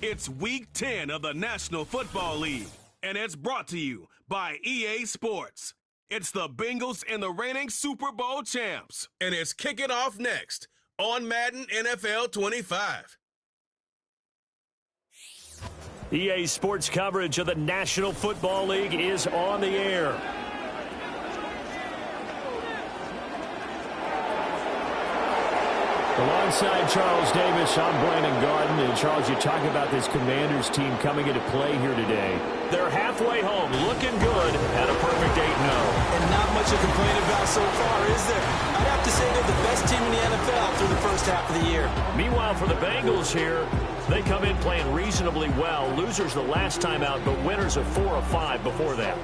It's Week 10 of the National Football League, and it's brought to you by EA Sports. It's the Bengals and the reigning Super Bowl champs, and it's kicking off next on Madden NFL 25. EA Sports coverage of the National Football League is on the air. Alongside Charles Davis, I'm Brandon Garden. And Charles, you talk about this Commanders team coming into play here today. They're halfway home, looking good at a perfect 8-0. And not much to complain about so far, is there? I'd have to say they're the best team in the NFL through the first half of the year. Meanwhile, for the Bengals here, they come in playing reasonably well. Losers the last time out, but winners of 4 of 5 before that.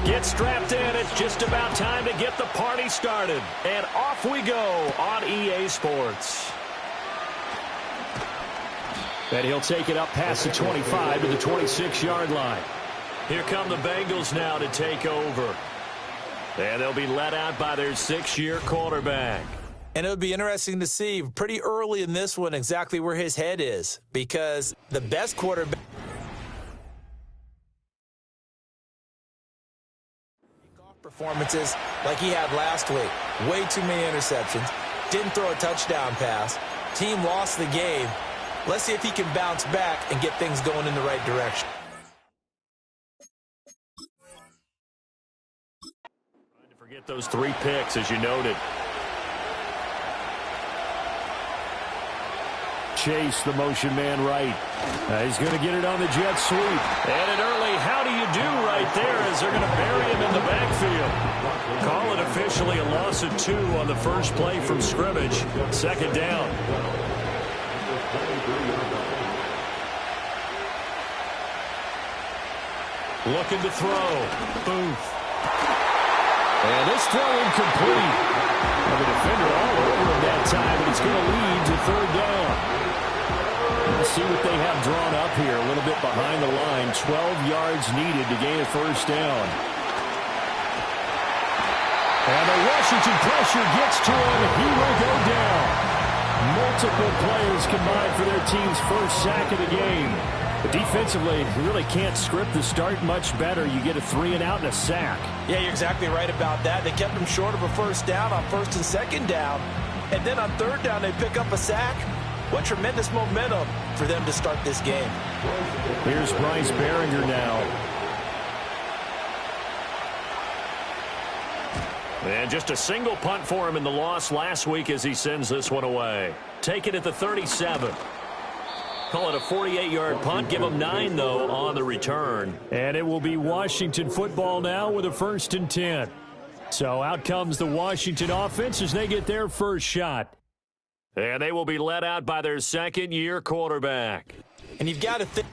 Get strapped in. It's just about time to get the party started. And off we go on EA Sports. And he'll take it up past the 25 to the 26-yard line. Here come the Bengals now to take over. And they'll be let out by their 6-year quarterback. And it'll be interesting to see pretty early in this one exactly where his head is, because the best quarterback performances like he had last week. Way too many interceptions. Didn't throw a touchdown pass. Team lost the game. Let's see if he can bounce back and get things going in the right direction. Trying to forget those 3 picks, as you noted. Chase, the motion man right. He's going to get it on the jet sweep. And an early how do you do right there as they're going to bury him in the backfield. Call it officially a loss of 2 on the first play from scrimmage. 2nd down. Looking to throw. Booth. And this throw incomplete. And the defender all over him that time, and it's going to lead to 3rd down. Let's see what they have drawn up here. A little bit behind the line. 12 yards needed to gain a 1st down. And the Washington pressure gets to him. He will go down. Multiple players combined for their team's first sack of the game. But defensively, you really can't script the start much better. You get a 3-and-out and a sack. Yeah, you're exactly right about that. They kept him short of a 1st down on 1st and 2nd down. And then on 3rd down, they pick up a sack. What tremendous momentum for them to start this game. Here's Bryce Behringer now. And just a single punt for him in the loss last week as he sends this one away. Take it at the 37. Call it a 48-yard punt. Give him 9, though, on the return. And it will be Washington football now with a 1st and 10. So out comes the Washington offense as they get their first shot. And they will be let out by their 2nd-year quarterback. And you've got to think.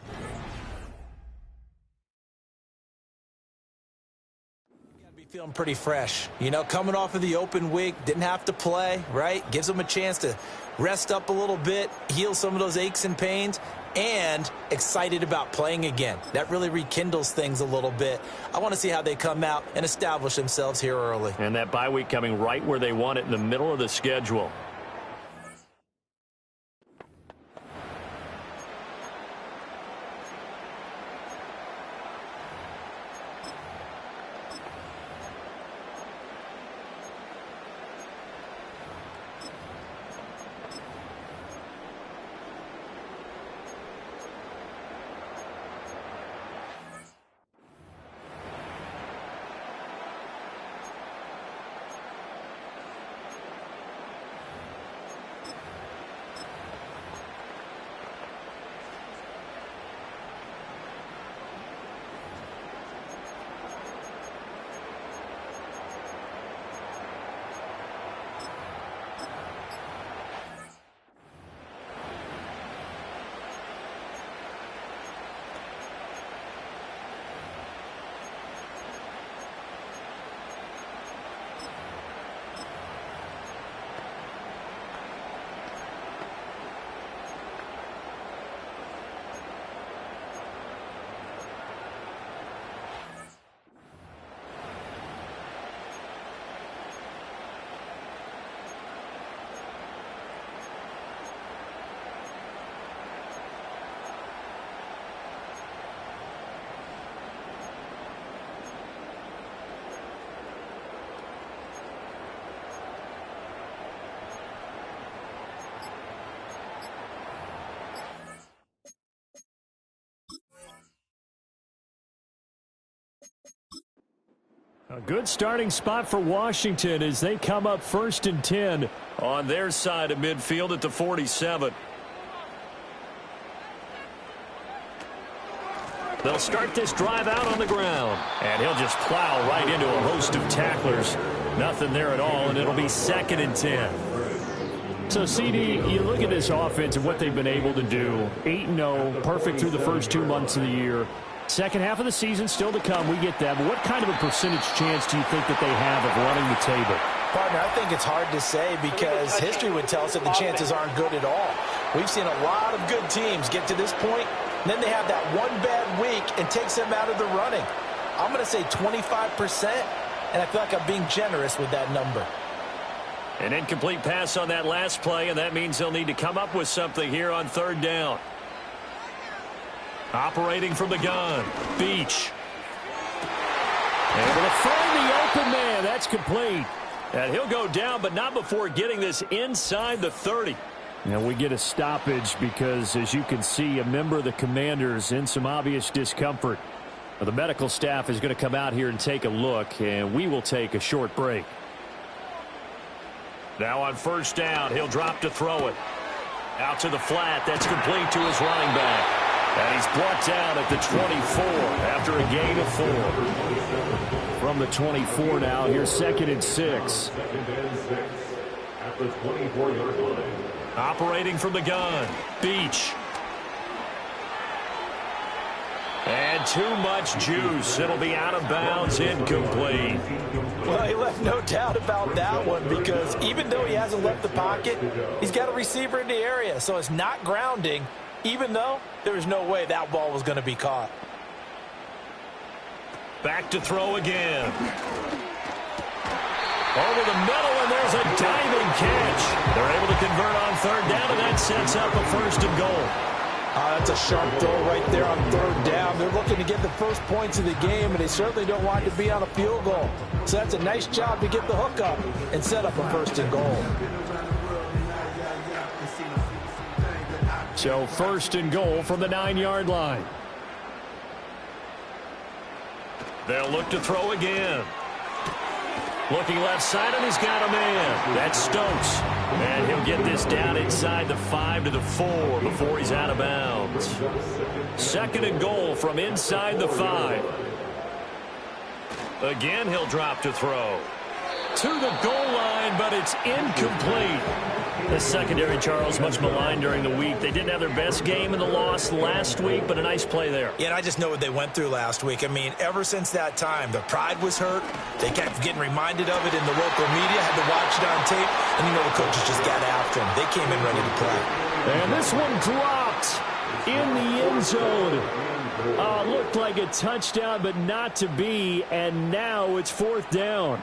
You've got to be feeling pretty fresh. You know, coming off of the open week, didn't have to play, right? Gives them a chance to rest up a little bit, heal some of those aches and pains, and excited about playing again. That really rekindles things a little bit. I want to see how they come out and establish themselves here early. And that bye week coming right where they want it in the middle of the schedule. A good starting spot for Washington as they come up 1st and 10 on their side of midfield at the 47. They'll start this drive out on the ground, and he'll just plow right into a host of tacklers. Nothing there at all, and it'll be 2nd and 10. So, CD, you look at this offense and what they've been able to do. 8-0, perfect through the first 2 months of the year. Second half of the season still to come. We get that. But what kind of a percentage chance do you think that they have of running the table? Partner, I think it's hard to say because history would tell us that the chances aren't good at all. We've seen a lot of good teams get to this point, and then they have that one bad week and takes them out of the running. I'm going to say 25%, and I feel like I'm being generous with that number. An incomplete pass on that last play, and that means they'll need to come up with something here on 3rd down. Operating from the gun, Beach. Able to find the open man. That's complete. And he'll go down, but not before getting this inside the 30. And we get a stoppage because, as you can see, a member of the Commanders in some obvious discomfort. The medical staff is going to come out here and take a look, and we will take a short break. Now on 1st down, he'll drop to throw it. Out to the flat. That's complete to his running back. And he's brought down at the 24 after a gain of 4. From the 24 now, here's 2nd and 6. At the 24-yard line. Operating from the gun, Beach. And too much juice. It'll be out of bounds, incomplete. Well, he left no doubt about that one because even though he hasn't left the pocket, he's got a receiver in the area, so it's not grounding, even though there was no way that ball was going to be caught. Back to throw again. Over the middle, and there's a diving catch. They're able to convert on 3rd down, and that sets up a 1st and goal. That's a sharp throw right there on 3rd down. They're looking to get the first points of the game, and they certainly don't want to be on a field goal. So that's a nice job to get the hook up and set up a 1st and goal. So 1st and goal from the 9-yard line. They'll look to throw again. Looking left side, and he's got a man. That's Stokes. And he'll get this down inside the 5 to the 4 before he's out of bounds. 2nd and goal from inside the 5. Again, he'll drop to throw. To the goal line, but it's incomplete. The secondary, Charles, much maligned during the week. They didn't have their best game in the loss last week, but a nice play there. Yeah, and I just know what they went through last week. I mean, ever since that time, their pride was hurt. They kept getting reminded of it in the local media, had to watch it on tape, and, you know, the coaches just got after them. They came in ready to play. And this one dropped in the end zone. Looked like a touchdown, but not to be, and now it's 4th down.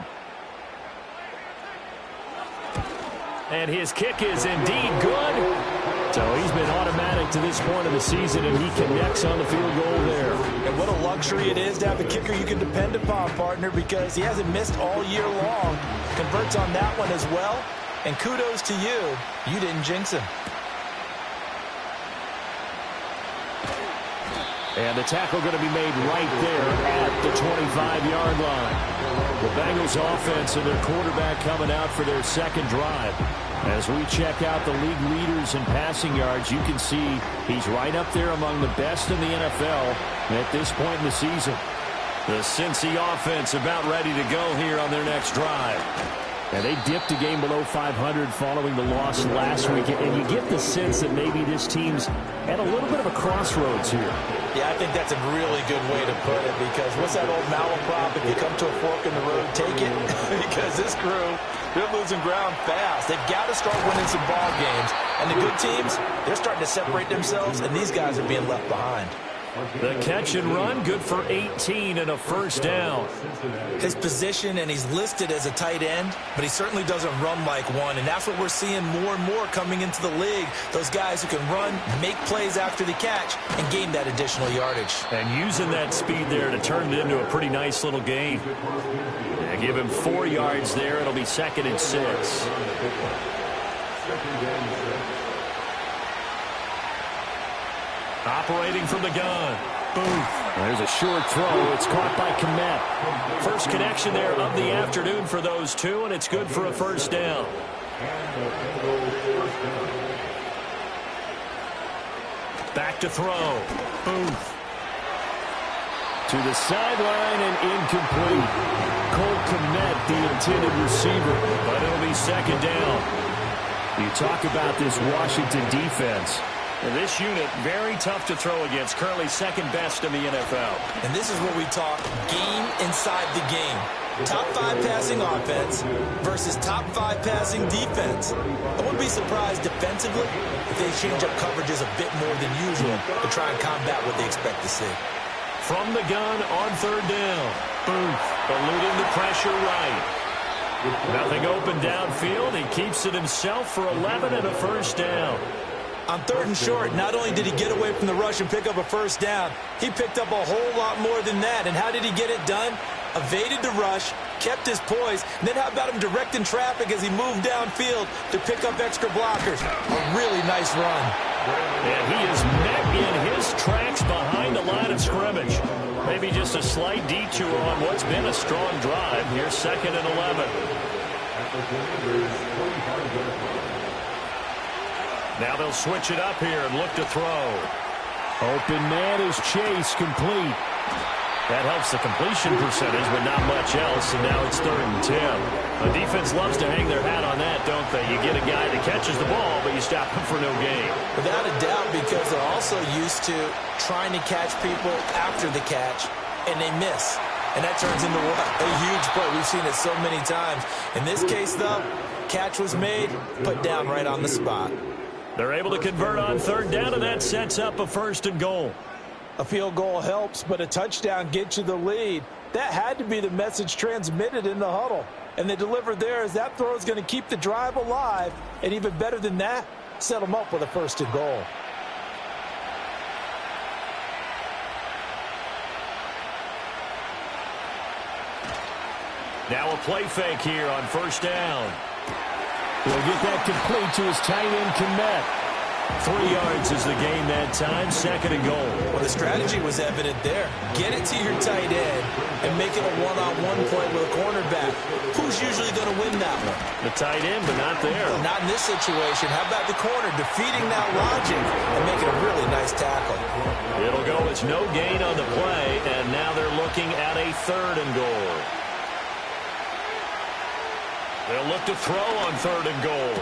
And his kick is indeed good. So he's been automatic to this point of the season, and he connects on the field goal there. And what a luxury it is to have a kicker you can depend upon, partner, because he hasn't missed all year long. Converts on that one as well. And kudos to you. You didn't jinx him. And the tackle going to be made right there at the 25-yard line. The Bengals offense and their quarterback coming out for their 2nd drive. As we check out the league leaders in passing yards, you can see he's right up there among the best in the NFL at this point in the season. The Cincy offense about ready to go here on their next drive. And they dipped a game below 500 following the loss last week. And you get the sense that maybe this team's at a little bit of a crossroads here. Yeah, I think that's a really good way to put it because what's that old malaprop? If you come to a fork in the road, take it. Because this crew, they're losing ground fast. They've got to start winning some ball games. And the good teams, they're starting to separate themselves, and these guys are being left behind. The catch and run, good for 18 and a 1st down. His position, and he's listed as a tight end, but he certainly doesn't run like one, and that's what we're seeing more and more coming into the league. Those guys who can run, make plays after the catch, and gain that additional yardage. And using that speed there to turn it into a pretty nice little gain. Yeah, give him 4 yards there. It'll be 2nd and 6. Operating from the gun, There's a short throw. It's caught by Kmet. First connection there of the afternoon for those two, and it's good for a first down. Back to throw. Booth. To the sideline and incomplete. Cole Kmet, the intended receiver, but it'll be second down. You talk about this Washington defense. This unit, very tough to throw against, currently second best in the NFL. And this is where we talk game inside the game. Top 5 passing offense versus top 5 passing defense. I wouldn't be surprised defensively if they change up coverages a bit more than usual to try and combat what they expect to see. From the gun on third down. Booth eluding the pressure right. Nothing open downfield. He keeps it himself for 11 and a first down. On third and short, not only did he get away from the rush and pick up a first down, he picked up a whole lot more than that. And how did he get it done? Evaded the rush, kept his poise, and then how about him directing traffic as he moved downfield to pick up extra blockers? A really nice run. And he is met in his tracks behind the line of scrimmage. Maybe just a slight detour on what's been a strong drive. Here's second and 11. Now they'll switch it up here and look to throw. Open man is Chase, complete. That helps the completion percentage, but not much else, and now it's third and 10. The defense loves to hang their hat on that, don't they? You get a guy that catches the ball, but you stop him for no gain. Without a doubt, because they're also used to trying to catch people after the catch, and they miss. And that turns into what? A huge play. We've seen it so many times. In this case, though, catch was made, put down right on the spot. They're able to convert on third down, and that sets up a first and goal. A field goal helps, but a touchdown gets you the lead. That had to be the message transmitted in the huddle. And they delivered there as that throw is going to keep the drive alive. And even better than that, set them up with a first and goal. Now a play fake here on first down. He'll get that complete to his tight end, Kmet. 3 yards is the gain that time, second and goal. Well, the strategy was evident there. Get it to your tight end and make it a one-on-one play with a cornerback. Who's usually going to win that one? The tight end, but not there. Well, not in this situation. How about the corner defeating that logic and making a really nice tackle? It'll go as no gain on the play, and now they're looking at a third and goal. They'll look to throw on third and goal.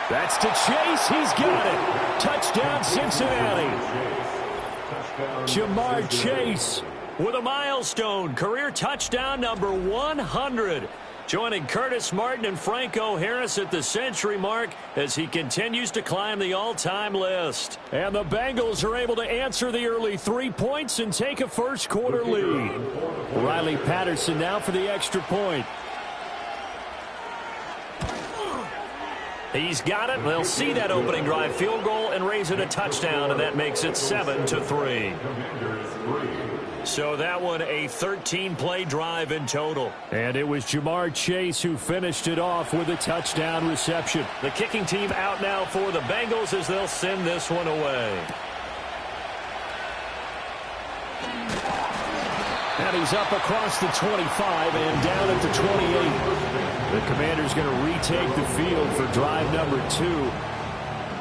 That's to Chase. He's got it. Touchdown, Cincinnati. Jamar Chase with a milestone. Career touchdown number 100. Joining Curtis Martin and Franco Harris at the century mark as he continues to climb the all-time list. And the Bengals are able to answer the early 3 points and take a first-quarter lead. Riley Patterson now for the extra point. He's got it. They'll see that opening drive field goal and raise it a touchdown, and that makes it 7-3. So that one a 13-play drive in total. And it was Jamar Chase who finished it off with a touchdown reception. The kicking team out now for the Bengals as they'll send this one away. And he's up across the 25 and down at the 28. The Commander's going to retake the field for drive number 2.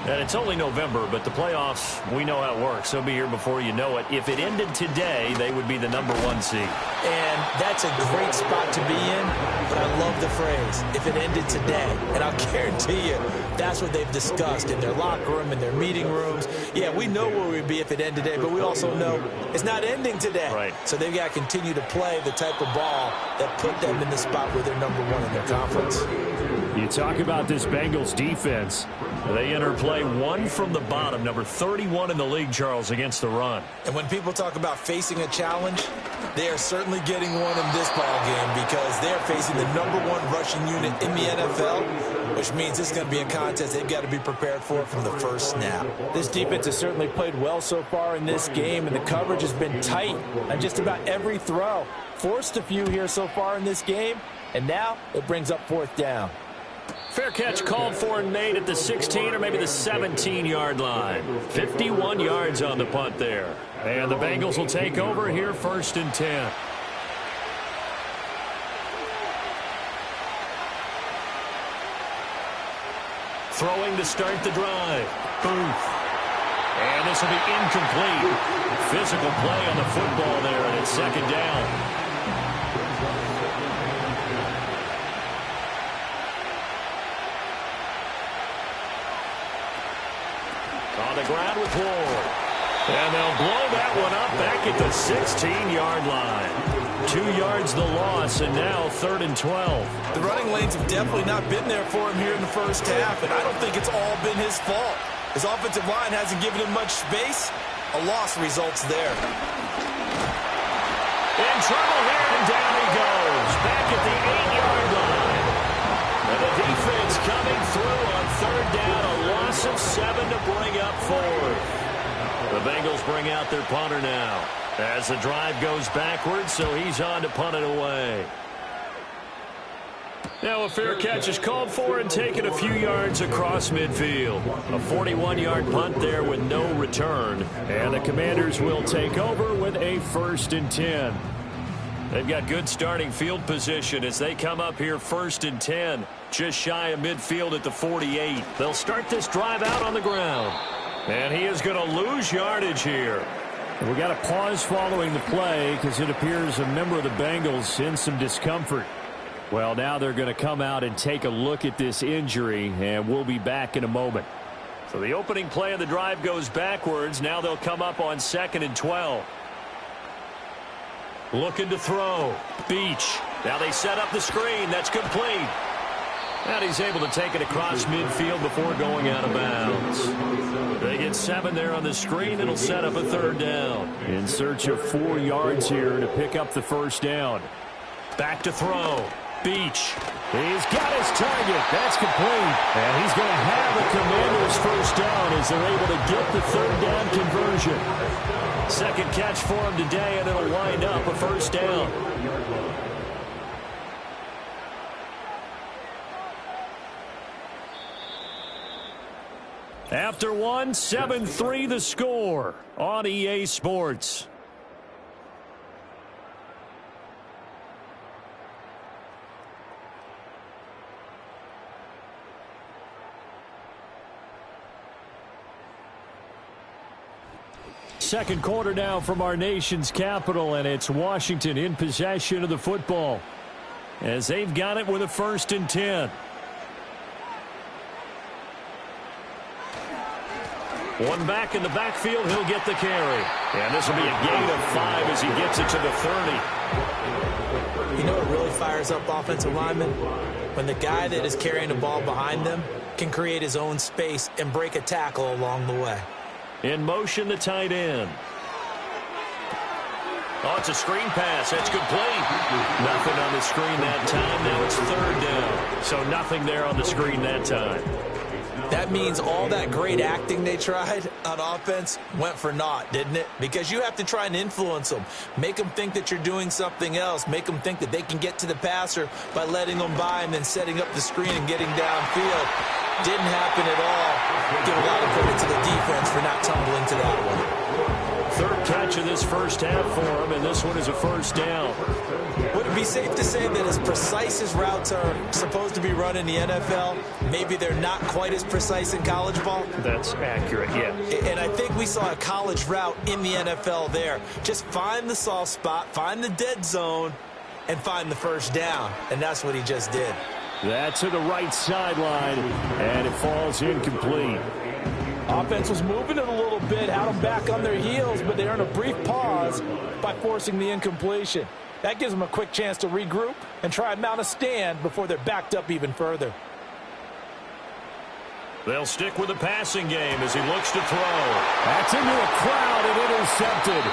And it's only November, but the playoffs, we know how it works. They'll be here before you know it. If it ended today, they would be the number 1 seed. And that's a great spot to be in, but I love the phrase, if it ended today. And I'll guarantee you, that's what they've discussed in their locker room, in their meeting rooms. Yeah, we know where we'd be if it ended today, but we also know it's not ending today. Right. So they've got to continue to play the type of ball that put them in the spot where they're number 1 in their conference. You talk about this Bengals defense. They enter play 1 from the bottom, number 31 in the league, Charles, against the run. And when people talk about facing a challenge, they are certainly getting one in this ball game because they're facing the number 1 rushing unit in the NFL, which means it's going to be a contest they've got to be prepared for from the first snap. This defense has certainly played well so far in this game, and the coverage has been tight on just about every throw. Forced a few here so far in this game, and now it brings up fourth down. Fair catch called for Nate at the 16 or maybe the 17-yard line. 51 yards on the punt there. And the Bengals will take over here, 1st and 10. Throwing to start the drive. Booth. And this will be incomplete. Physical play on the football there, and it's 2nd down. On the ground with Ward. And they'll blow that one up back at the 16-yard line. 2 yards the loss, and now 3rd and 12. The running lanes have definitely not been there for him here in the first half, and I don't think it's all been his fault. His offensive line hasn't given him much space. A loss results there. In trouble here, and down he goes. Back at the 8-yard line. And the defense coming through on 3rd down. A loss of 7 to bring up 4th. The Bengals bring out their punter now as the drive goes backwards, so he's on to punt it away. Now a fair catch is called for and taken a few yards across midfield. A 41-yard punt there with no return. And the Commanders will take over with a 1st and 10. They've got good starting field position as they come up here 1st and 10. Just shy of midfield at the 48. They'll start this drive out on the ground. And he is going to lose yardage here. We got a pause following the play because it appears a member of the Bengals in some discomfort. Well, now they're going to come out and take a look at this injury, and we'll be back in a moment. So the opening play of the drive goes backwards. Now they'll come up on 2nd and 12. Looking to throw. Beach. Now they set up the screen. That's complete. And he's able to take it across midfield before going out of bounds. They get 7 there on the screen. It'll set up a 3rd down. In search of 4 yards here to pick up the 1st down. Back to throw. Beach. He's got his target. That's complete. And he's going to have the Commanders' 1st down as they're able to get the 3rd down conversion. 2nd catch for him today, and it'll wind up a 1st down. After 1, 7-3 the score on EA Sports. Second quarter now from our nation's capital, and it's Washington in possession of the football as they've got it with a 1st and 10. One back in the backfield, he'll get the carry. And this will be a gain of 5 as he gets it to the 30. You know what really fires up offensive linemen? When the guy that is carrying the ball behind them can create his own space and break a tackle along the way. In motion, the tight end. Oh, it's a screen pass. That's complete. Nothing on the screen that time. Now it's 3rd down. So nothing there on the screen that time. That means all that great acting they tried on offense went for naught, didn't it? Because you have to try and influence them. Make them think that you're doing something else. Make them think that they can get to the passer by letting them by and then setting up the screen and getting downfield. Didn't happen at all. Give a lot of credit to the defense for not tumbling to that one. 3rd catch of this first half for him, and this one is a 1st down. Would it be safe to say that as precise as routes are supposed to be run in the NFL, maybe they're not quite as precise in college ball? That's accurate, yeah. And I think we saw a college route in the NFL there. Just find the soft spot, find the dead zone, and find the 1st down. And that's what he just did. That's to the right sideline, and it falls incomplete. Offense was moving it a little bit, had them back on their heels, but they earned a brief pause by forcing the incompletion. That gives them a quick chance to regroup and try and mount a stand before they're backed up even further. They'll stick with the passing game as he looks to throw. That's into a crowd and intercepted.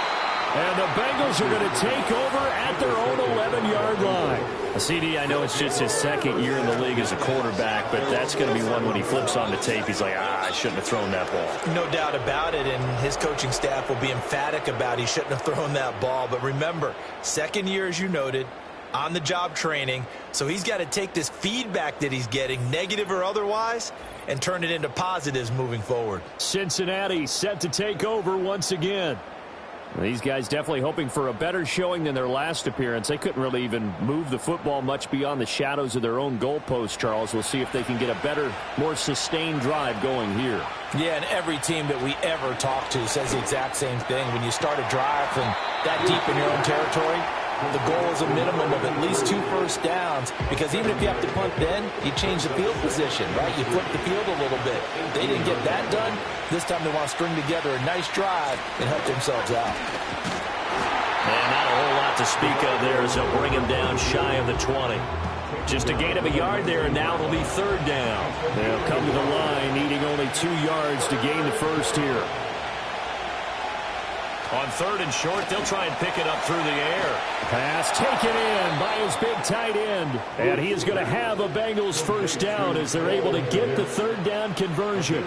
And the Bengals are going to take over at their own 11-yard line. CD, I know it's just his 2nd year in the league as a quarterback, but that's going to be one when he flips on the tape. He's like, I shouldn't have thrown that ball. No doubt about it, and his coaching staff will be emphatic about he shouldn't have thrown that ball. But remember, 2nd year, as you noted, on-the-job training. So he's got to take this feedback that he's getting, negative or otherwise, and turn it into positives moving forward. Cincinnati set to take over once again. These guys definitely hoping for a better showing than their last appearance. They couldn't really even move the football much beyond the shadows of their own goalpost, Charles. We'll see if they can get a better, more sustained drive going here. Yeah, and every team that we ever talk to says the exact same thing. When you start a drive from that deep in your own territory, the goal is a minimum of at least 2 first downs, because even if you have to punt then, you change the field position, right? You flip the field a little bit. They didn't get that done. This time they want to string together a nice drive and help themselves out. And not a whole lot to speak of there as they'll bring him down shy of the 20. Just a gain of a yard there, and now it'll be 3rd down. They'll come to the line needing only 2 yards to gain the first here. On 3rd and short, they'll try and pick it up through the air. Pass taken in by his big tight end. And he is going to have a Bengals first down as they're able to get the 3rd down conversion.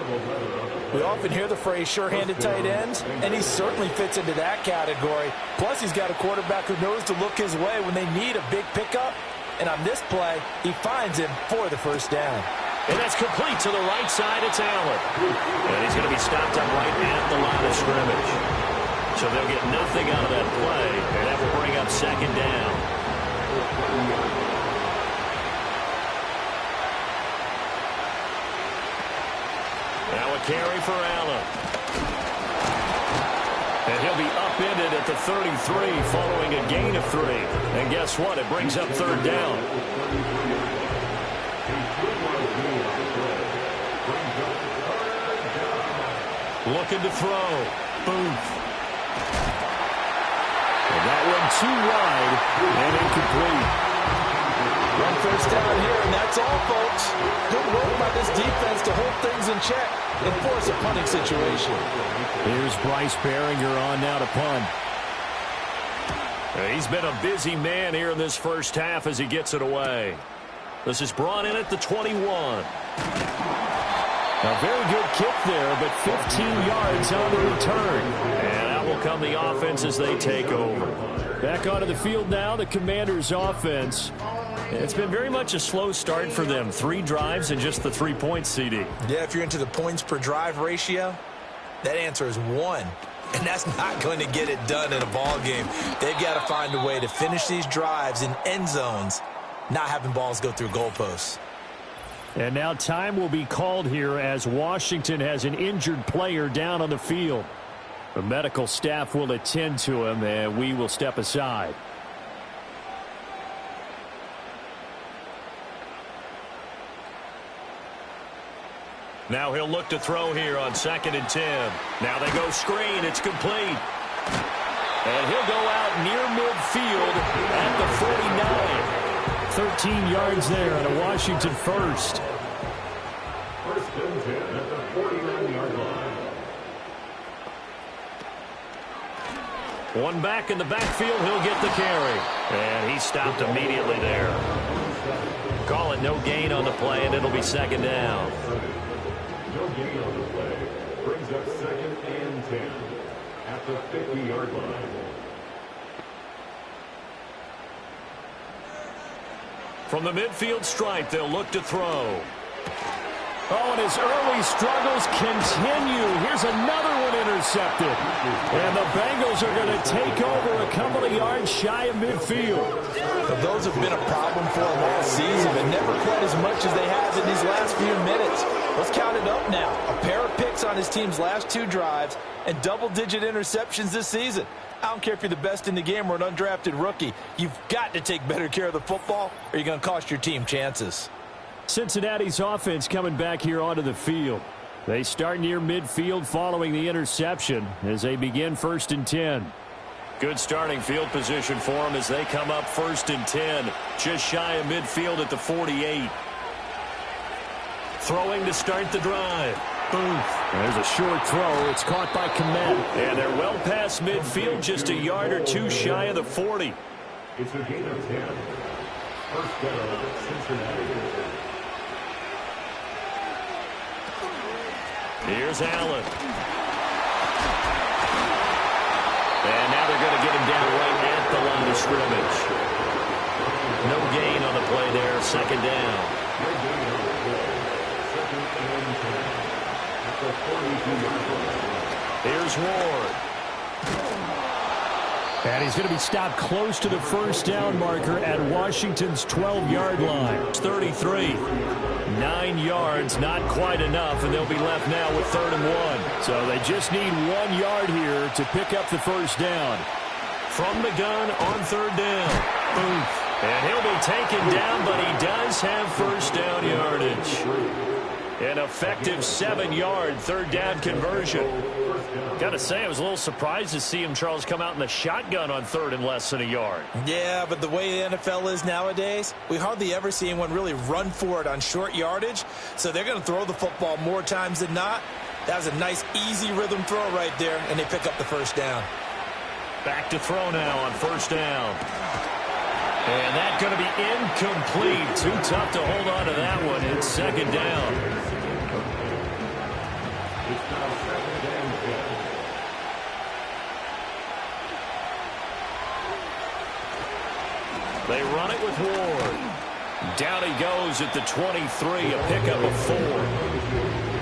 We often hear the phrase sure-handed tight ends, and he certainly fits into that category. Plus, he's got a quarterback who knows to look his way when they need a big pickup. And on this play, he finds him for the first down. And that's complete to the right side. It's Allen. And he's going to be stopped up right at the line of scrimmage. So they'll get nothing out of that play, and that will bring up 2nd down. Now a carry for Allen. And he'll be upended at the 33 following a gain of 3. And guess what? It brings up 3rd down. Looking to throw. Booth. That one too wide and incomplete. 1 first down here, and that's all, folks. Good work by this defense to hold things in check and force a punting situation. Here's Bryce Behringer on now to punt. He's been a busy man here in this first half as he gets it away. This is brought in at the 21. A very good kick there, but 15 yards on the return. And out will come the offense as they take over. Back onto the field now, the Commanders' offense. It's been very much a slow start for them. 3 drives and just the 3 points, CD. Yeah, if you're into the points per drive ratio, that answer is 1. And that's not going to get it done in a ball game. They've got to find a way to finish these drives in end zones, not having balls go through goalposts. And now time will be called here as Washington has an injured player down on the field. The medical staff will attend to him, and we will step aside. Now he'll look to throw here on 2nd and 10. Now they go screen. It's complete. And he'll go out near midfield at the 49. 13 yards there on a Washington first. 1st and 10 at the 49-yard line. One back in the backfield. He'll get the carry. And he stopped immediately there. Call it no gain on the play, and it'll be 2nd down. No gain on the play. Brings up 2nd and 10 at the 50-yard line. From the midfield stripe, they'll look to throw. Oh, and his early struggles continue. Here's another one intercepted. And the Bengals are going to take over a couple of yards shy of midfield. But those have been a problem for them all season, but never quite as much as they have in these last few minutes. Let's count it up now. A pair of picks on his team's last 2 drives and double-digit interceptions this season. I don't care if you're the best in the game or an undrafted rookie. You've got to take better care of the football or you're going to cost your team chances. Cincinnati's offense coming back here onto the field. They start near midfield following the interception as they begin 1st and 10. Good starting field position for them as they come up 1st and 10. Just shy of midfield at the 48. Throwing to start the drive. Booth. There's a short throw. It's caught by Komet. And they're well past midfield, just a yard or 2 shy of the 40. It's a gain of 10. 1st down, Cincinnati. Here's Allen. And now they're going to get him down right at the line of scrimmage. No gain on the play there. 2nd down. No gain on the play. 2nd and 10 at the 42-yard line. Here's Ward. And he's going to be stopped close to the first down marker at Washington's 12-yard line. It's 33. 9 yards, not quite enough, and they'll be left now with 3rd and 1. So they just need 1 yard here to pick up the first down. From the gun on 3rd down. Oof. And he'll be taken down, but he does have first down yardage. An effective 7-yard 3rd down conversion. Got to say, I was a little surprised to see him, Charles, come out in the shotgun on 3rd and less than a yard. Yeah, but the way the NFL is nowadays, we hardly ever see anyone really run for it on short yardage. So they're going to throw the football more times than not. That was a nice, easy rhythm throw right there, and they pick up the first down. Back to throw now on 1st down. And that's going to be incomplete. Too tough to hold on to that one. It's 2nd down. They run it with Ward. Down he goes at the 23, a pickup of 4.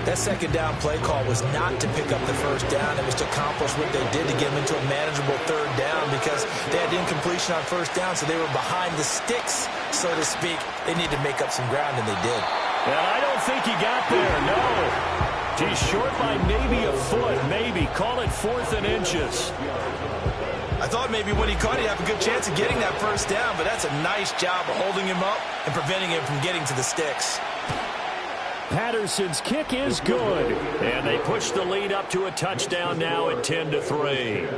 That 2nd down play call was not to pick up the first down. It was to accomplish what they did to get them into a manageable 3rd down because they had incompletion on 1st down, so they were behind the sticks, so to speak. They needed to make up some ground, and they did. And I don't think he got there, no. He's short by maybe a foot, maybe. Call it 4th and inches. I thought maybe when he caught it, he'd have a good chance of getting that first down, but that's a nice job of holding him up and preventing him from getting to the sticks. Patterson's kick is good. And they push the lead up to a touchdown now at 10-3.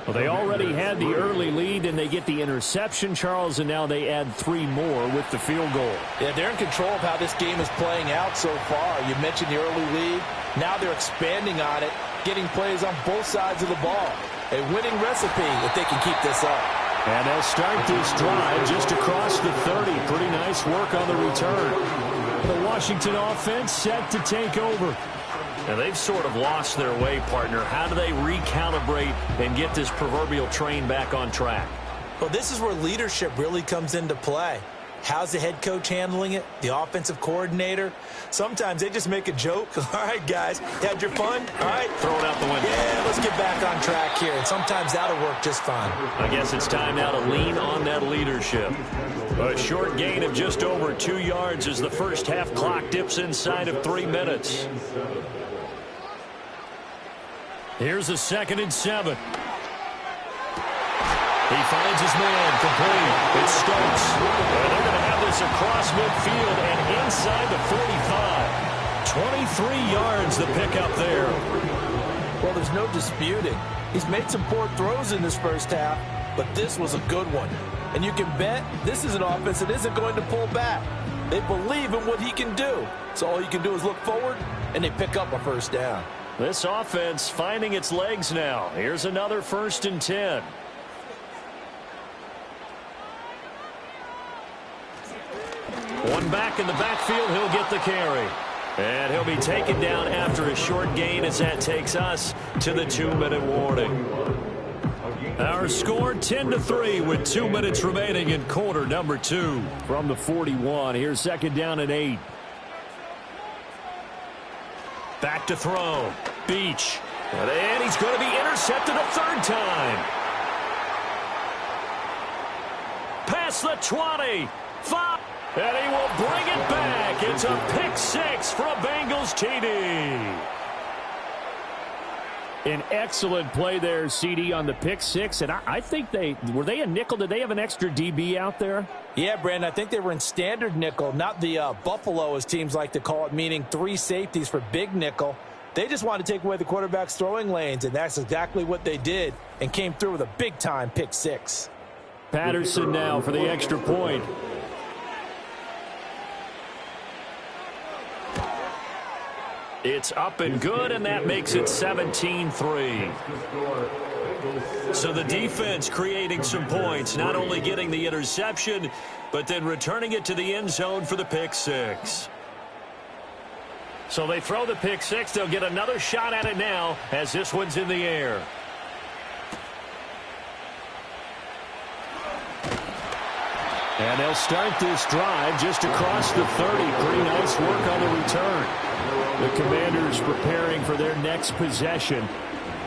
Well, they already had the early lead, and they get the interception, Charles, and now they add 3 more with the field goal. Yeah, they're in control of how this game is playing out so far. You mentioned the early lead. Now they're expanding on it, getting plays on both sides of the ball. A winning recipe if they can keep this up. And they'll start this drive just across the 30. Pretty nice work on the return. The Washington offense set to take over. And they've sort of lost their way, partner. How do they recalibrate and get this proverbial train back on track? Well, this is where leadership really comes into play. How's the head coach handling it? The offensive coordinator? Sometimes they just make a joke. All right, guys, had your fun? All right. Throw it out the window. Yeah, let's get back on track here. And sometimes that'll work just fine. I guess it's time now to lean on that leadership. A short gain of just over 2 yards as the first half clock dips inside of 3 minutes. Here's a 2nd and 7. He finds his man complete. It starts. And they're going to have this across midfield and inside the 45. 23 yards the pickup there. Well, there's no disputing. He's made some poor throws in this first half, but this was a good one. And you can bet this is an offense that isn't going to pull back. They believe in what he can do. So all you can do is look forward, and they pick up a first down. This offense finding its legs now. Here's another 1st and 10. One back in the backfield, he'll get the carry. And he'll be taken down after a short gain as that takes us to the 2-minute warning. Our score 10-3 with 2 minutes remaining in quarter number 2. From the 41, here's 2nd down and 8. Back to throw. Beach. And he's going to be intercepted a 3rd time. Past the 20. 5. And he will bring it back. It's a pick 6 for a Bengals TD. An excellent play there, CD, on the pick 6. And I think were they a nickel? Did they have an extra DB out there? Yeah, Brandon, I think they were in standard nickel, not the Buffalo, as teams like to call it, meaning 3 safeties for big nickel. They just wanted to take away the quarterback's throwing lanes, and that's exactly what they did and came through with a big-time pick 6. Patterson now for the extra point. It's up and good, and that makes it 17-3. So the defense creating some points, not only getting the interception, but then returning it to the end zone for the pick 6. So they throw the pick 6. They'll get another shot at it now as this one's in the air. And they'll start this drive just across the 30. Pretty nice work on the return. The Commanders preparing for their next possession.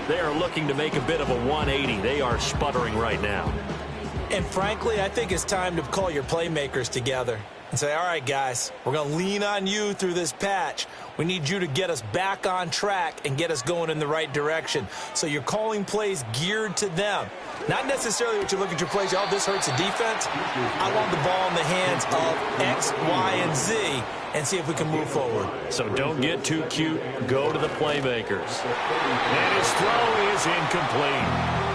they are looking to make a bit of a 180. They are sputtering right now. And frankly, I think it's time to call your playmakers together and say, all right, guys, we're going to lean on you through this patch. We need you to get us back on track and get us going in the right direction. So you're calling plays geared to them. Not necessarily what you look at your plays, oh, this hurts the defense. I want the ball in the hands of X, Y, and Z and see if we can move forward. So don't get too cute. Go to the playmakers. And his throw is incomplete.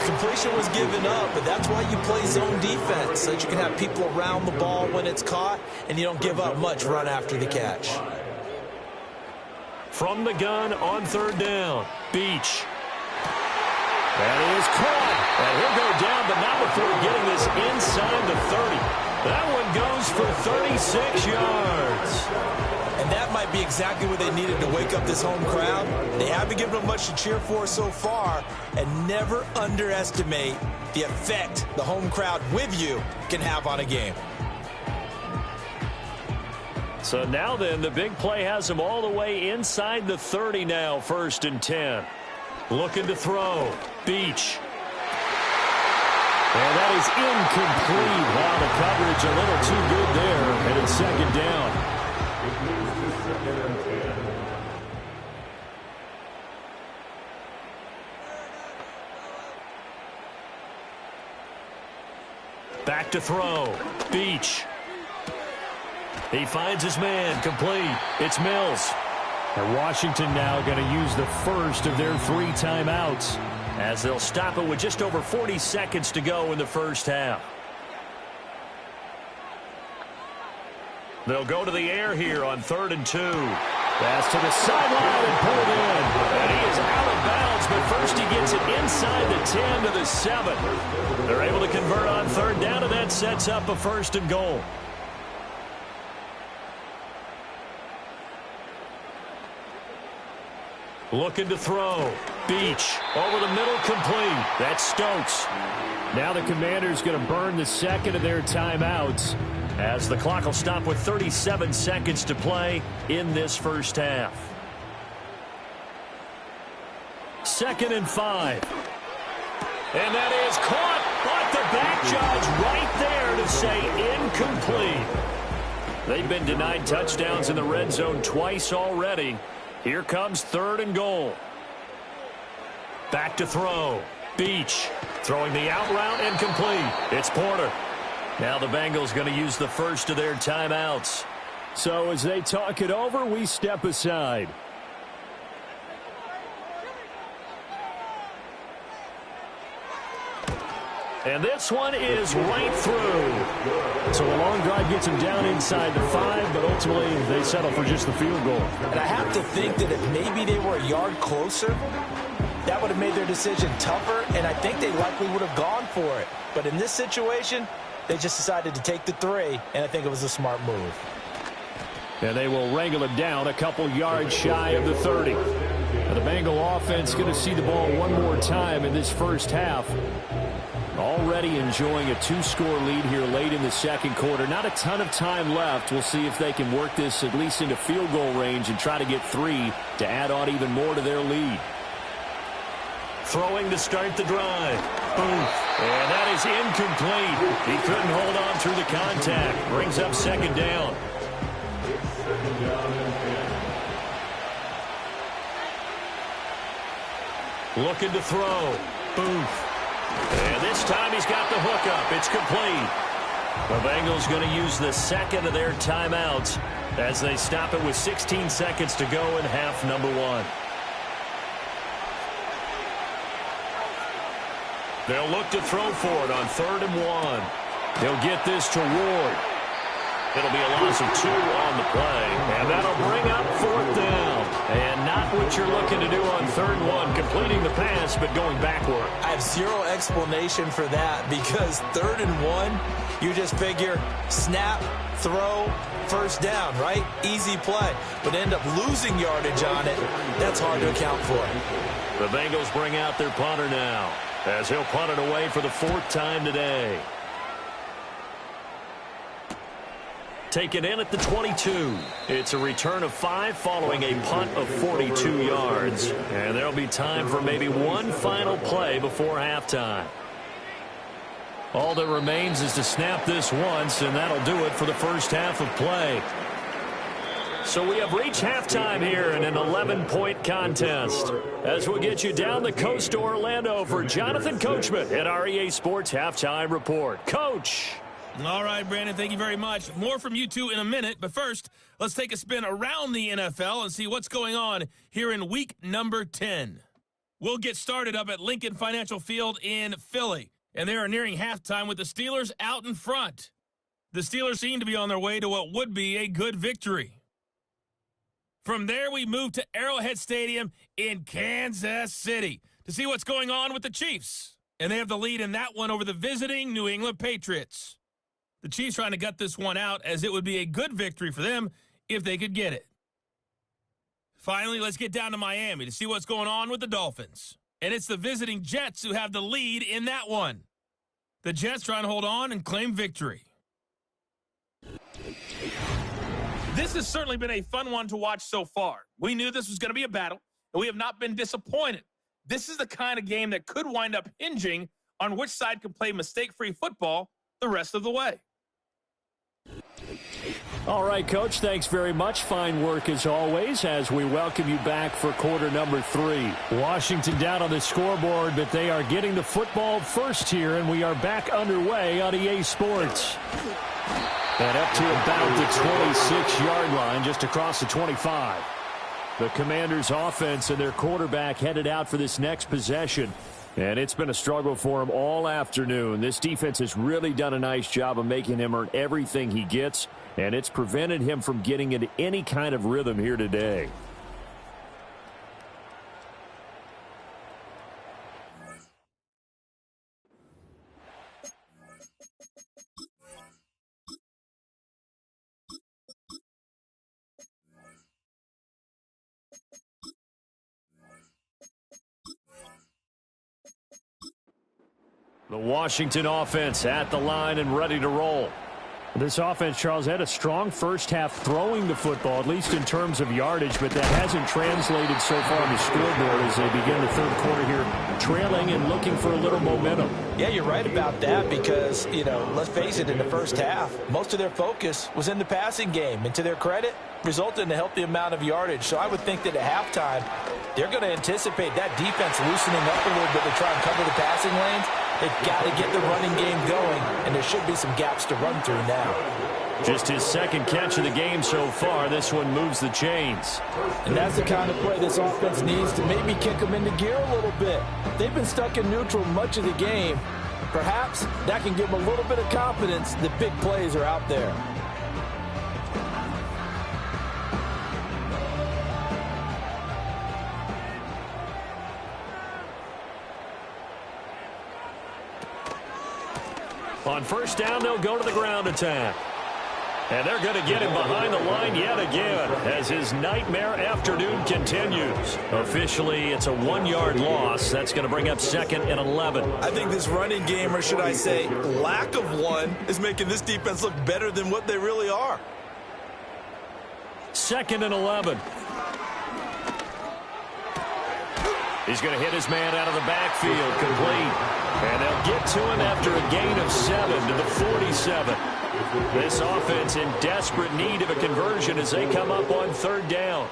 Completion was given up, but that's why you play zone defense, so that you can have people around the ball when it's caught, and you don't give up much run after the catch. From the gun on third down, Beach. That is caught. And he'll go down, but not before getting this inside the 30. That one goes for 36 yards. And that might be exactly what they needed to wake up this home crowd. They haven't given them much to cheer for so far, and never underestimate the effect the home crowd with you can have on a game. So now then, the big play has them all the way inside the 30 now, 1st and 10. Looking to throw. Beach. And that is incomplete. Wow, the coverage a little too good there, and it's 2nd down. Back to throw. Beach. He finds his man. Complete. It's Mills. And Washington now going to use the first of their 3 timeouts, as they'll stop it with just over 40 seconds to go in the first half. They'll go to the air here on 3rd and 2. Pass to the sideline and pulled in. And he is out of bounds, but first he gets it inside the 10 to the 7. They're able to convert on 3rd down, and that sets up a 1st and goal. Looking to throw. Beach. Over the middle, complete. That's Stokes. Now the Commanders going to burn the 2nd of their timeouts, as the clock will stop with 37 seconds to play in this first half. 2nd and 5. And that is caught, but the back judge right there to say incomplete. They've been denied touchdowns in the red zone twice already. Here comes 3rd and goal. Back to throw. Beach throwing the out route and complete. It's Porter. Now the Bengals going to use the first of their timeouts. So as they talk it over, we step aside. And this one is right through. So a long drive gets them down inside the 5, but ultimately they settle for just the field goal. And I have to think that if maybe they were a yard closer, that would have made their decision tougher, and I think they likely would have gone for it. But in this situation, they just decided to take the 3, and I think it was a smart move. And they will wrangle it down a couple yards shy of the 30. And the Bengal offense going to see the ball one more time in this first half. Already enjoying a 2-score lead here late in the 2nd quarter. Not a ton of time left. We'll see if they can work this at least into field goal range and try to get 3 to add on even more to their lead. Throwing to start the drive. Boom. And that is incomplete. He couldn't hold on through the contact. Brings up 2nd down. Looking to throw. Booth. And this time he's got the hook up. It's complete. The Bengals going to use the 2nd of their timeouts as they stop it with 16 seconds to go in half number 1. They'll look to throw for it on 3rd and 1. They'll get this to Ward. It'll be a loss of 2 on the play. And that'll bring up 4th down. And not what you're looking to do on 3rd and 1, completing the pass, but going backward. I have zero explanation for that, because 3rd and 1, you just figure snap, throw, 1st down, right? Easy play. But end up losing yardage on it. That's hard to account for. The Bengals bring out their punter now, as he'll punt it away for the 4th time today. Taken in at the 22. It's a return of 5 following a punt of 42 yards. And there'll be time for maybe one final play before halftime. All that remains is to snap this once, and that'll do it for the first half of play. So we have reached halftime here in an 11-point contest. As we'll get you down the coast to Orlando for Jonathan Coachman at our EA Sports Halftime Report. Coach! All right, Brandon, thank you very much. More from you two in a minute, but first, let's take a spin around the NFL and see what's going on here in week number 10. We'll get started up at Lincoln Financial Field in Philly, and they are nearing halftime with the Steelers out in front. The Steelers seem to be on their way to what would be a good victory. From there, we move to Arrowhead Stadium in Kansas City to see what's going on with the Chiefs, and they have the lead in that one over the visiting New England Patriots. The Chiefs trying to gut this one out, as it would be a good victory for them if they could get it. Finally, let's get down to Miami to see what's going on with the Dolphins. And it's the visiting Jets who have the lead in that one. The Jets trying to hold on and claim victory. This has certainly been a fun one to watch so far. We knew this was going to be a battle, and we have not been disappointed. This is the kind of game that could wind up hinging on which side can play mistake-free football the rest of the way. All right, Coach, thanks very much. Fine work as always as we welcome you back for quarter number 3. Washington down on the scoreboard, but they are getting the football first here, and we are back underway on EA Sports. And up to about the 26-yard line, just across the 25. The Commanders' offense and their quarterback headed out for this next possession. And it's been a struggle for him all afternoon. This defense has really done a nice job of making him earn everything he gets, and it's prevented him from getting into any kind of rhythm here today. The Washington offense at the line and ready to roll. This offense, Charles, had a strong first half throwing the football, at least in terms of yardage, but that hasn't translated so far on the scoreboard as they begin the third quarter here, trailing and looking for a little momentum. Yeah, you're right about that because, let's face it, in the first half, most of their focus was in the passing game. And to their credit, resulted in a healthy amount of yardage. So I would think that at halftime, they're going to anticipate that defense loosening up a little bit to try and cover the passing lanes. They've got to get the running game going, and there should be some gaps to run through now. Just his second catch of the game so far. This one moves the chains. And that's the kind of play this offense needs to maybe kick them into gear a little bit. They've been stuck in neutral much of the game. Perhaps that can give them a little bit of confidence that big plays are out there. On first down, they'll go to the ground attack. And they're going to get him behind the line yet again as his nightmare afternoon continues. Officially, it's a 1-yard loss. That's going to bring up 2nd and 11. I think this running game, or should I say lack of one, is making this defense look better than what they really are. 2nd and 11. He's going to hit his man out of the backfield, complete. And they'll get to him after a gain of 7 to the 47. This offense in desperate need of a conversion as they come up on third down.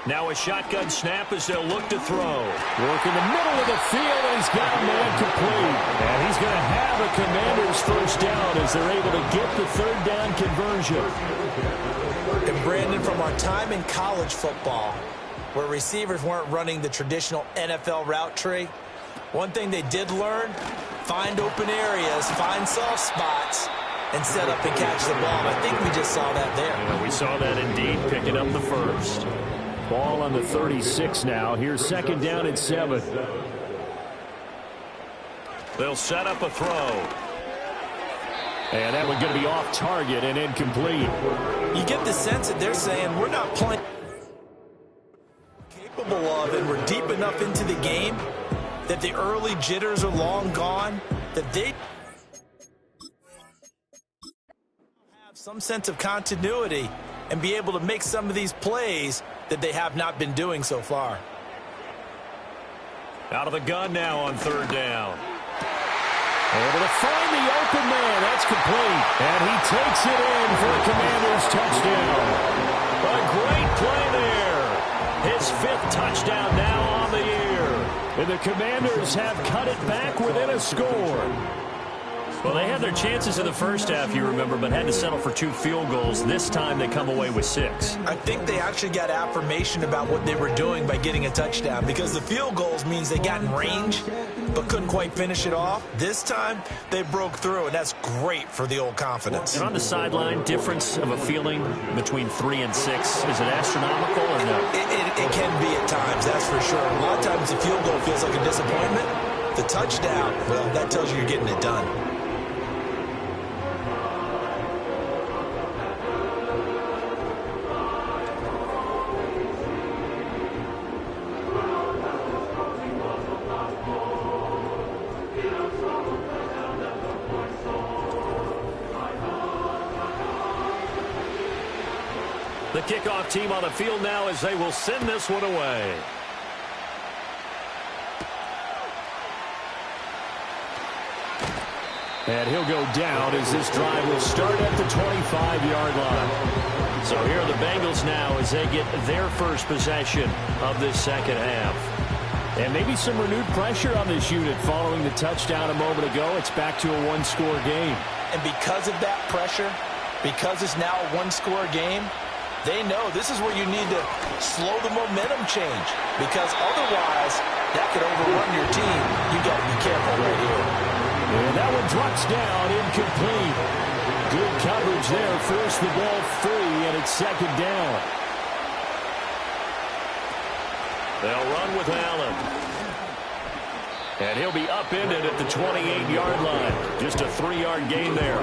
Now a shotgun snap as they'll look to throw. Work in the middle of the field, and he's got a man complete. And he's going to have a Commanders first down as they're able to get the third down conversion. And Brandon, from our time in college football, where receivers weren't running the traditional NFL route tree, one thing they did learn, find open areas, find soft spots, and set up and catch the ball. I think we just saw that there. Yeah, we saw that indeed, picking up the first. Ball on the 36 now. Here's 2nd down and 7. They'll set up a throw. And that one's going to be off target and incomplete. You get the sense that they're saying we're not playing capable of, and we're deep enough into the game that the early jitters are long gone, that they have some sense of continuity and be able to make some of these plays that they have not been doing so far. Out of the gun now on third down. Able to find the open man. That's complete. And he takes it in for a Commanders touchdown. A great play there. His 5th touchdown now on the year. And the Commanders have cut it back within a score. Well, they had their chances in the first half, you remember, but had to settle for 2 field goals. This time they come away with 6. I think they actually got affirmation about what they were doing by getting a touchdown, because the field goals means they got in range but couldn't quite finish it off. This time they broke through, and that's great for the old confidence. And on the sideline, difference of a feeling between 3 and 6, is it astronomical or no? It can be at times, that's for sure. A lot of times the field goal feels like a disappointment. The touchdown, well, that tells you you're getting it done. The kickoff team on the field now as they will send this one away. And he'll go down as this drive will start at the 25-yard line. So here are the Bengals now as they get their first possession of this second half. And maybe some renewed pressure on this unit following the touchdown a moment ago. It's back to a one-score game. And because of that pressure, because it's now a one-score game, they know this is where you need to slow the momentum change, because otherwise that could overrun your team. You got to be careful right here. And that one drops down, incomplete. Good coverage there, forced the ball free, and it's second down. They'll run with Allen. And he'll be upended at the 28-yard line. Just a 3-yard gain there.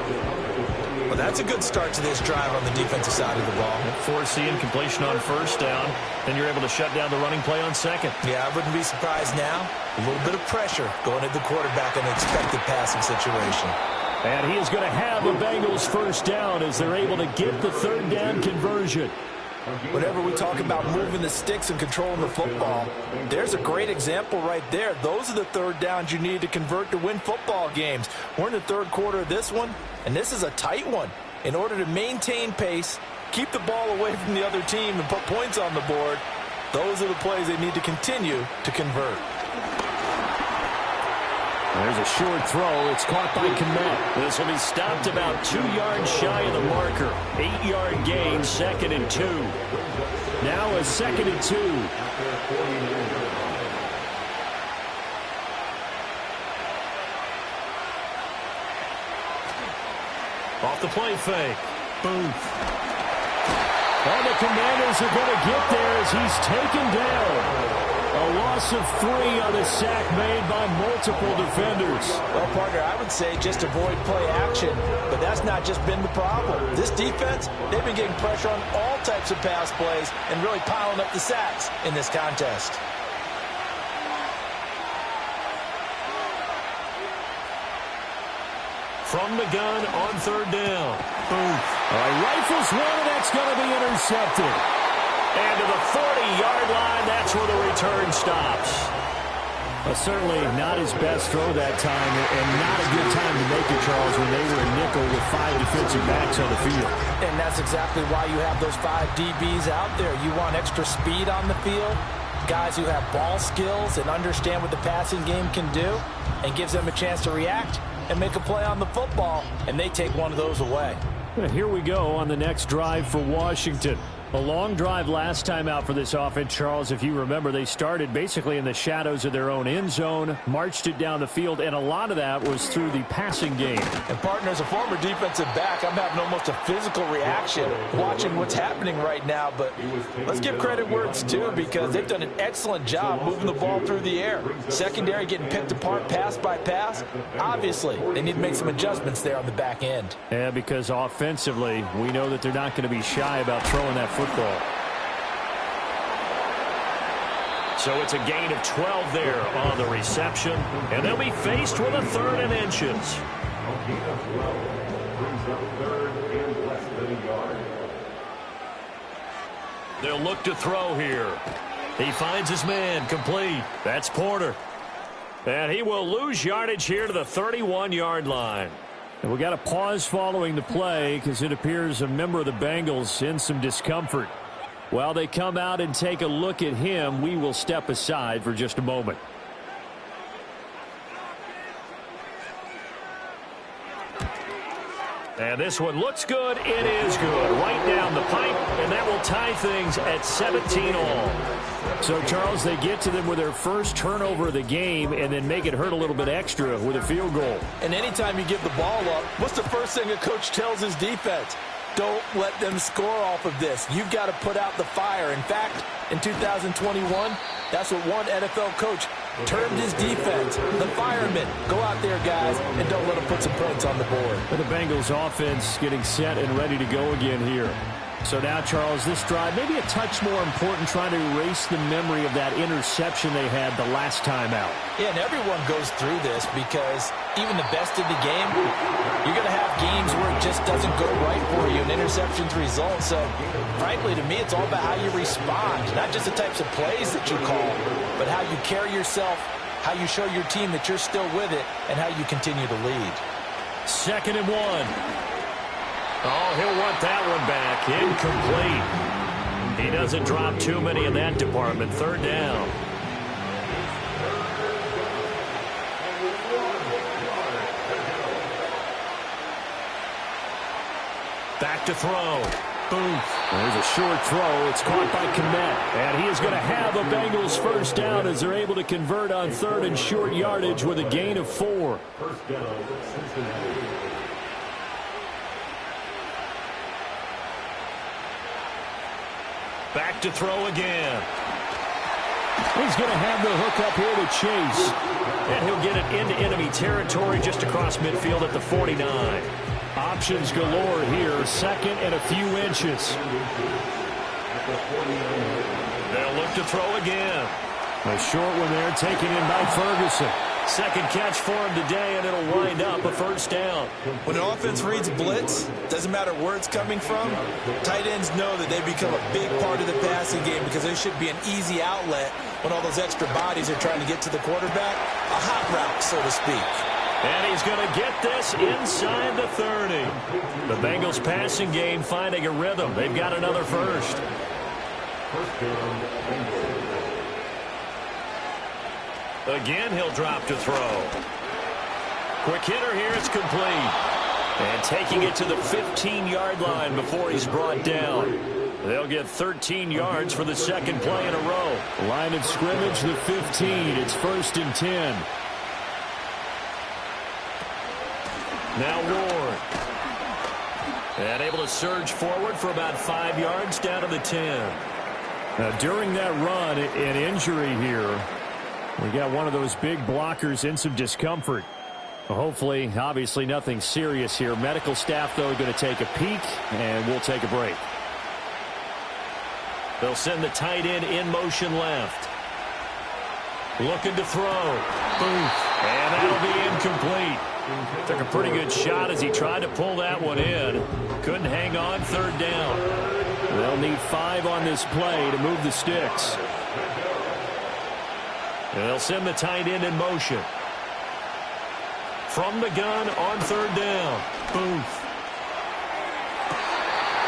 Well, that's a good start to this drive on the defensive side of the ball. Forcing completion on first down. Then you're able to shut down the running play on second. Yeah, I wouldn't be surprised now. A little bit of pressure going at the quarterback in an expected passing situation. And he is going to have the Bengals first down as they're able to get the third down conversion. Whenever we talk about moving the sticks and controlling the football, there's a great example right there. Those are the third downs you need to convert to win football games. We're in the third quarter of this one, and this is a tight one. In order to maintain pace, keep the ball away from the other team, and put points on the board, those are the plays they need to continue to convert. There's a short throw. It's caught by Kmet. This will be stopped about 2 yards shy of the marker. 8-yard gain, 2nd and 2. Now a 2nd and 2. Off the play fake. Booth. And the Commanders are going to get there as he's taken down. A loss of 3 on a sack made by multiple defenders. Well, partner, I would say just avoid play action, but that's not just been the problem. This defense, they've been getting pressure on all types of pass plays and really piling up the sacks in this contest. From the gun on third down. Booth. Rifles one, and that's going to be intercepted. And to the 40-yard line, that's where the return stops. Certainly not his best throw that time, and not a good time to make it, Charles, when they were a nickel with 5 defensive backs on the field. And that's exactly why you have those 5 DBs out there. You want extra speed on the field, guys who have ball skills and understand what the passing game can do, and gives them a chance to react and make a play on the football, and they take one of those away. And here we go on the next drive for Washington. A long drive last time out for this offense, Charles. If you remember, they started basically in the shadows of their own end zone, marched it down the field, and a lot of that was through the passing game. And, partner, as a former defensive back, I'm having almost a physical reaction watching what's happening right now. But let's give credit where it's due, because they've done an excellent job moving the ball through the air. Secondary getting picked apart pass by pass. Obviously, they need to make some adjustments there on the back end. Yeah, because offensively, we know that they're not going to be shy about throwing that football. So it's a gain of 12 there on the reception, and they'll be faced with a 3rd and inches. Brings up third and less than a yard. They'll look to throw here. He finds his man, complete. That's Porter. And he will lose yardage here to the 31-yard line. And we got a pause following the play because it appears a member of the Bengals in some discomfort. While they come out and take a look at him, we will step aside for just a moment. And this one looks good. It is good. Right down the pipe, and that will tie things at 17 all. So, Charles, they get to them with their first turnover of the game and then make it hurt a little bit extra with a field goal. And anytime you give the ball up, what's the first thing a coach tells his defense? Don't let them score off of this. You've got to put out the fire. In fact, in 2021, that's what one NFL coach termed his defense, the firemen. Go out there, guys, and don't let them put some points on the board. But the Bengals offense getting set and ready to go again here. So now, Charles, this drive maybe a touch more important, trying to erase the memory of that interception they had the last time out. Yeah, and everyone goes through this because even the best in the game, you're going to have games where it just doesn't go right for you, and interceptions result. So, frankly, to me, it's all about how you respond, not just the types of plays that you call, but how you carry yourself, how you show your team that you're still with it, and how you continue to lead. 2nd and 1. Oh, he'll want that one back. Incomplete. He doesn't drop too many in that department. 3rd down. Back to throw. Boom. There's a short throw. It's caught by Kmet. And he is going to have a Bengals first down as they're able to convert on 3rd and short yardage with a gain of 4. First down, Cincinnati. Back to throw again. He's going to have the hook up here to Chase. And he'll get it into enemy territory just across midfield at the 49. Options galore here. 2nd and a few inches. They'll look to throw again. A short one there taken in by Ferguson. 2nd catch for him today, and it'll wind up a first down. When an offense reads blitz, doesn't matter where it's coming from, tight ends know that they become a big part of the passing game because there should be an easy outlet when all those extra bodies are trying to get to the quarterback. A hot route, so to speak. And he's going to get this inside the 30. The Bengals passing game finding a rhythm. They've got another first. First down, Bengals. Again, he'll drop to throw. Quick hitter here. It's complete. And taking it to the 15-yard line before he's brought down. They'll get 13 yards for the 2nd play in a row. Line of scrimmage, the 15. It's 1st and 10. Now Ward. And able to surge forward for about 5 yards down to the 10. Now, during that run, an injury here. We got one of those big blockers in some discomfort. Well, hopefully, obviously, nothing serious here. Medical staff, though, going to take a peek, and we'll take a break. They'll send the tight end in motion left. Looking to throw. Boom. And that'll be incomplete. Took a pretty good shot as he tried to pull that one in. Couldn't hang on. 3rd down. They'll need 5 on this play to move the sticks. And they'll send the tight end in motion. From the gun on 3rd down. Booth.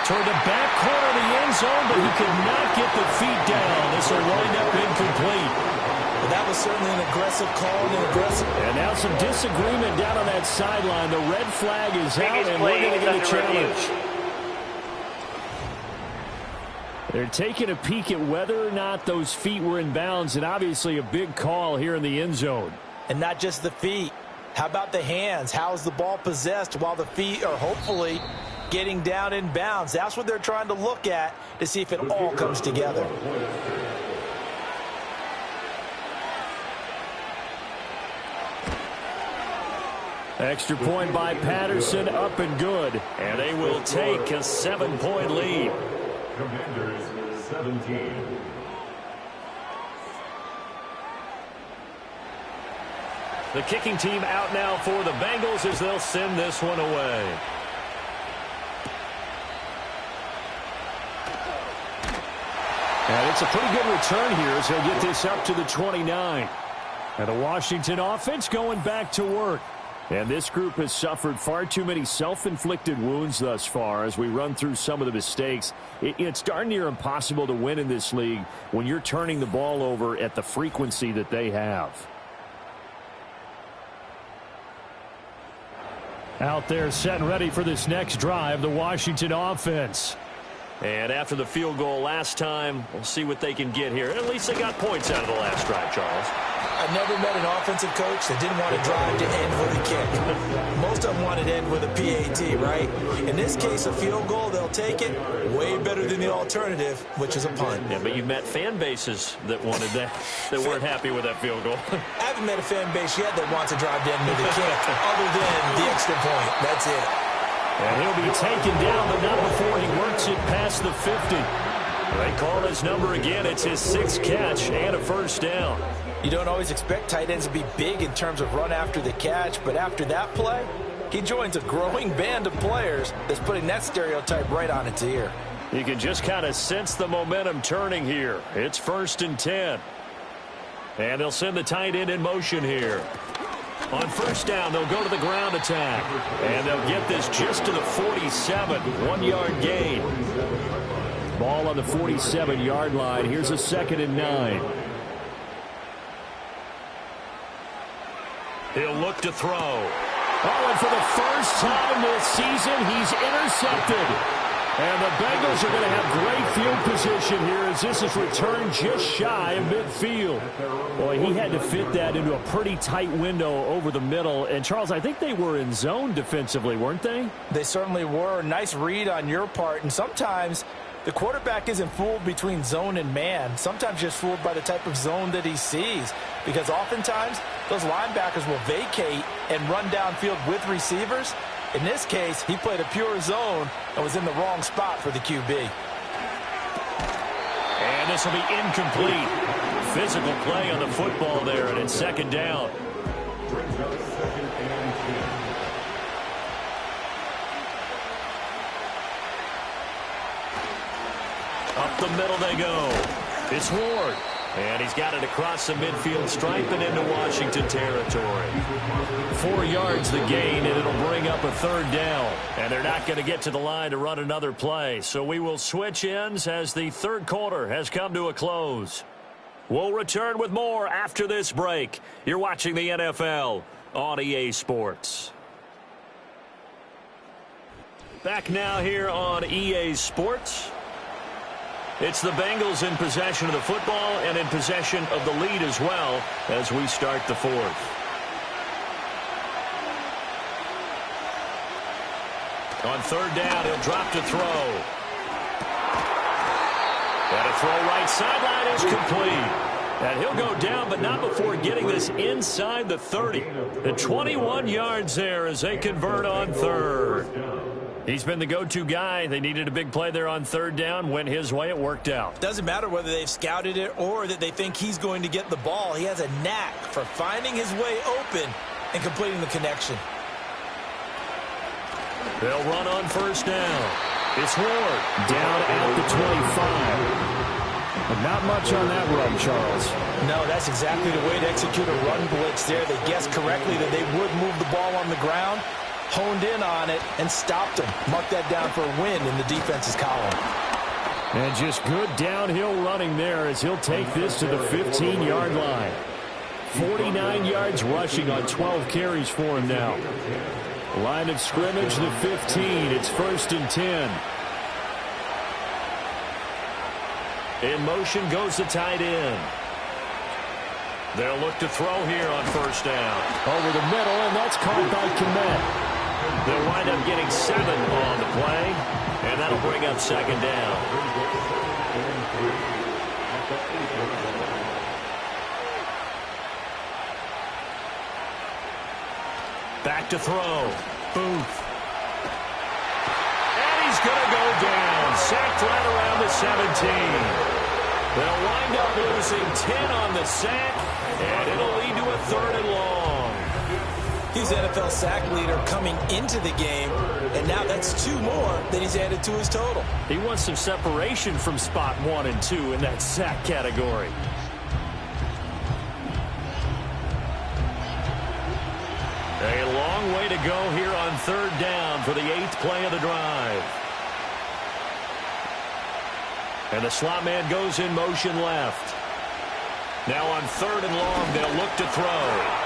Toward the back corner of the end zone, but he could not get the feet down. This will wind up incomplete. Well, that was certainly an aggressive call and an aggressive. And now some disagreement down on that sideline. The red flag is out, and we're going to get a challenge. They're taking a peek at whether or not those feet were in bounds, and obviously a big call here in the end zone. And not just the feet. How about the hands? How is the ball possessed while the feet are hopefully getting down in bounds? That's what they're trying to look at to see if it all comes together. Extra point by Patterson, up and good. And they will take a 7-point lead. Commanders 17. The kicking team out now for the Bengals as they'll send this one away. And it's a pretty good return here as he'll get this up to the 29. And the Washington offense going back to work. And this group has suffered far too many self-inflicted wounds thus far as we run through some of the mistakes. It's darn near impossible to win in this league when you're turning the ball over at the frequency that they have. Out there set and ready for this next drive, the Washington offense. And after the field goal last time, we'll see what they can get here. At least they got points out of the last drive, Charles. I've never met an offensive coach that didn't want to drive to end with a kick. Most of them wanted to end with a PAT, right? In this case, a field goal, they'll take it. Way better than the alternative, which is a punt. Yeah, but you've met fan bases that wanted that, that weren't happy with that field goal. I haven't met a fan base yet that wants to drive to end with a kick, other than the extra point. That's it. And he'll be taken down, but not before he works it past the 50. They call his number again. It's his 6th catch and a first down. You don't always expect tight ends to be big in terms of run after the catch, but after that play, he joins a growing band of players that's putting that stereotype right on its ear. You can just kind of sense the momentum turning here. It's 1st and 10. And they'll send the tight end in motion here. On first down, they'll go to the ground attack. And they'll get this just to the 47, 1-yard gain. Ball on the 47-yard line. Here's a 2nd and 9. He'll look to throw. Oh, and for the first time this season, he's intercepted. And the Bengals are going to have great field position here as this is returned just shy of midfield. Boy, he had to fit that into a pretty tight window over the middle. And, Charles, I think they were in zone defensively, weren't they? They certainly were. Nice read on your part. And sometimes the quarterback isn't fooled between zone and man. Sometimes just fooled by the type of zone that he sees. Because oftentimes, those linebackers will vacate and run downfield with receivers. In this case, he played a pure zone and was in the wrong spot for the QB. And this will be incomplete. Physical play on the football there, and it's 2nd down. Up the middle they go. It's Ward. And he's got it across the midfield stripe and into Washington territory. 4 yards the gain, and it'll bring up a 3rd down. And they're not going to get to the line to run another play. So we will switch ends as the 3rd quarter has come to a close. We'll return with more after this break. You're watching the NFL on EA Sports. Back now here on EA Sports. It's the Bengals in possession of the football and in possession of the lead as well as we start the 4th. On 3rd down, he'll drop to throw. And a throw right sideline is complete. And he'll go down, but not before getting this inside the 30. The 21 yards there as they convert on 3rd. He's been the go-to guy. They needed a big play there on 3rd down. Went his way. It worked out. Doesn't matter whether they've scouted it or that they think he's going to get the ball. He has a knack for finding his way open and completing the connection. They'll run on 1st down. It's Ward. Down at the 25. But not much on that run, Charles. No, that's exactly the way to execute a run blitz there. They guessed correctly that they would move the ball on the ground, honed in on it, and stopped him. Mark that down for a win in the defense's column. And just good downhill running there as he'll take this to the 15-yard line. 49 yards rushing on 12 carries for him now. Line of scrimmage, the 15. It's 1st and 10. In motion goes the tight end. They'll look to throw here on 1st down. Over the middle, and that's caught by Komet. They'll wind up getting 7 on the play, and that'll bring up 2nd down. Back to throw. Booth. And he's going to go down. Sacked right around the 17. They'll wind up losing 10 on the sack, and it'll lead to a 3rd and long. He was NFL sack leader coming into the game, and now that's 2 more that he's added to his total. He wants some separation from spot 1 and 2 in that sack category. A long way to go here on 3rd down for the 8th play of the drive. And the slot man goes in motion left. Now on 3rd and long, they'll look to throw.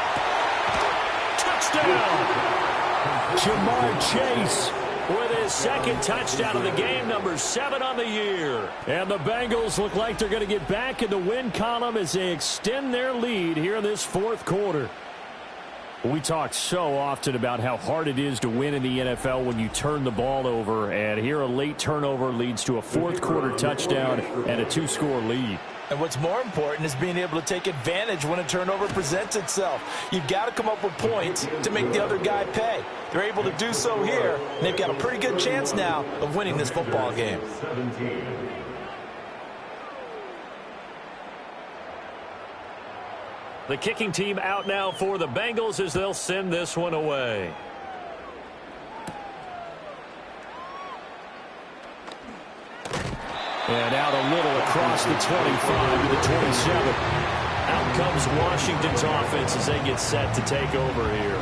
Touchdown! Jamar Chase With his 2nd touchdown of the game, number 7 on the year. And the Bengals look like they're going to get back in the win column as they extend their lead here in this 4th quarter. We talk so often about how hard it is to win in the NFL when you turn the ball over, and here a late turnover leads to a 4th quarter touchdown and a 2-score lead. And what's more important is being able to take advantage when a turnover presents itself. You've got to come up with points to make the other guy pay. They're able to do so here, and they've got a pretty good chance now of winning this football game. 17. The kicking team out now for the Bengals as they'll send this one away. And out a little across the 25 to the 27. Out comes Washington's offense as they get set to take over here.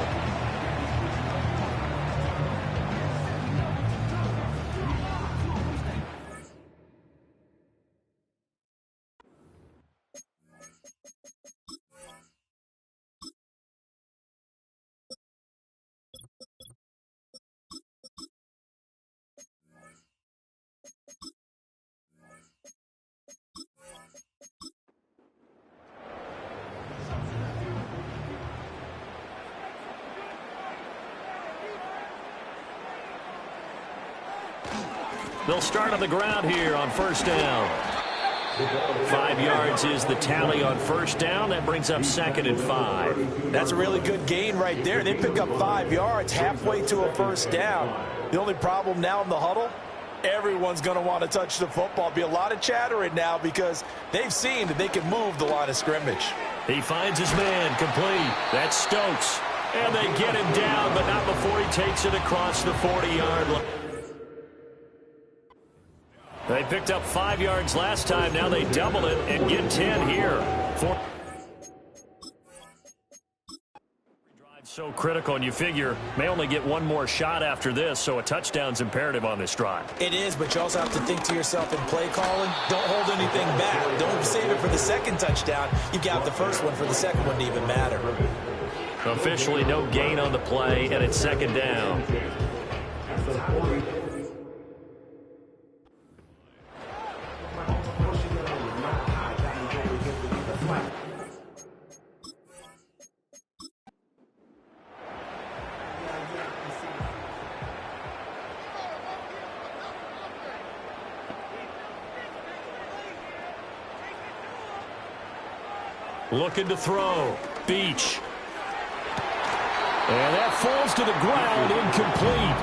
They'll start on the ground here on 1st down. 5 yards is the tally on 1st down. That brings up 2nd and 5. That's a really good gain right there. They pick up 5 yards halfway to a 1st down. The only problem now in the huddle, everyone's going to want to touch the football. Be a lot of chattering now because they've seen that they can move the line of scrimmage. He finds his man complete. That's Stokes. And they get him down, but not before he takes it across the 40-yard line. They picked up 5 yards last time. Now they double it and get 10 here. So critical, and you figure may only get one more shot after this, so a touchdown's imperative on this drive. It is, but you also have to think to yourself in play calling, don't hold anything back. Don't save it for the 2nd touchdown. You got the 1st one for the 2nd one to even matter. Officially no gain on the play, and it's 2nd down. Looking to throw. Beach. And that falls to the ground, incomplete.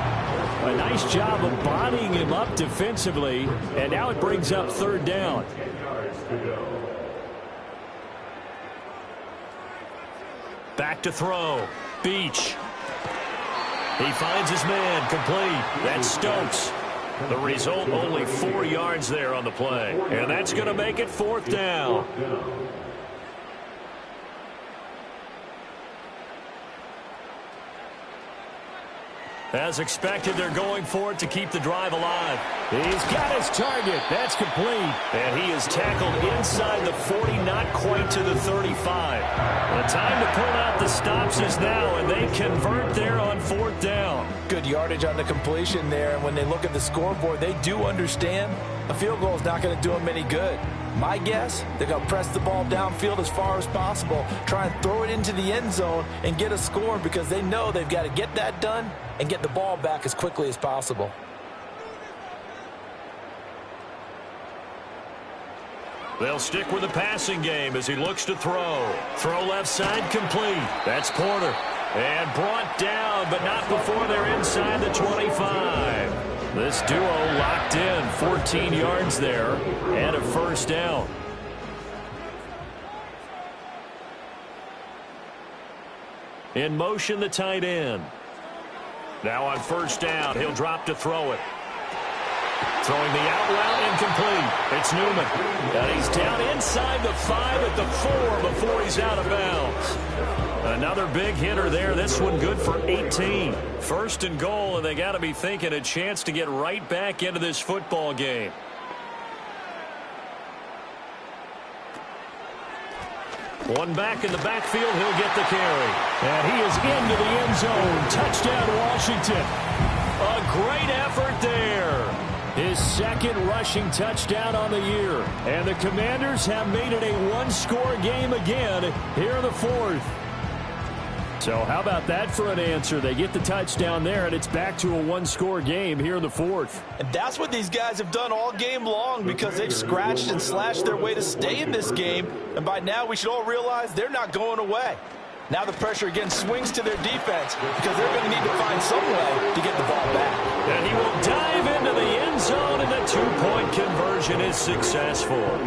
A nice job of bodying him up defensively, and now it brings up 3rd down. Back to throw. Beach. He finds his man complete. That's Stokes. The result, only 4 yards there on the play. And that's going to make it 4th down. As expected, they're going for it to keep the drive alive. He's got his target. That's complete. And he is tackled inside the 40, not quite to the 35. The time to pull out the stops is now, and they convert there on 4th down. Good yardage on the completion there, and when they look at the scoreboard, they do understand a field goal is not going to do them any good. My guess, they're going to press the ball downfield as far as possible, try and throw it into the end zone and get a score because they know they've got to get that done and get the ball back as quickly as possible. They'll stick with the passing game as he looks to throw. Throw left side complete. That's Porter. And brought down, but not before they're inside the 25. This duo locked in, 14 yards there, and a 1st down. In motion, the tight end. Now on first down, he'll drop to throw it. Throwing the out route, incomplete. It's Newman. And he's down inside the 5 at the 4 before he's out of bounds. Another big hitter there. This one good for 18. First and goal, and they got to be thinking a chance to get right back into this football game. One back in the backfield, he'll get the carry. And he is into the end zone. Touchdown, Washington. A great effort there. His second rushing touchdown on the year. And the Commanders have made it a one-score game again here in the fourth. So how about that for an answer? They get the touchdown there, and it's back to a one-score game here in the fourth. And that's what these guys have done all game long because they've scratched and slashed their way to stay in this game. And by now, we should all realize they're not going away. Now the pressure again swings to their defense because they're going to need to find some way to get the ball back. And he will dive into the end zone, and the two-point conversion is successful.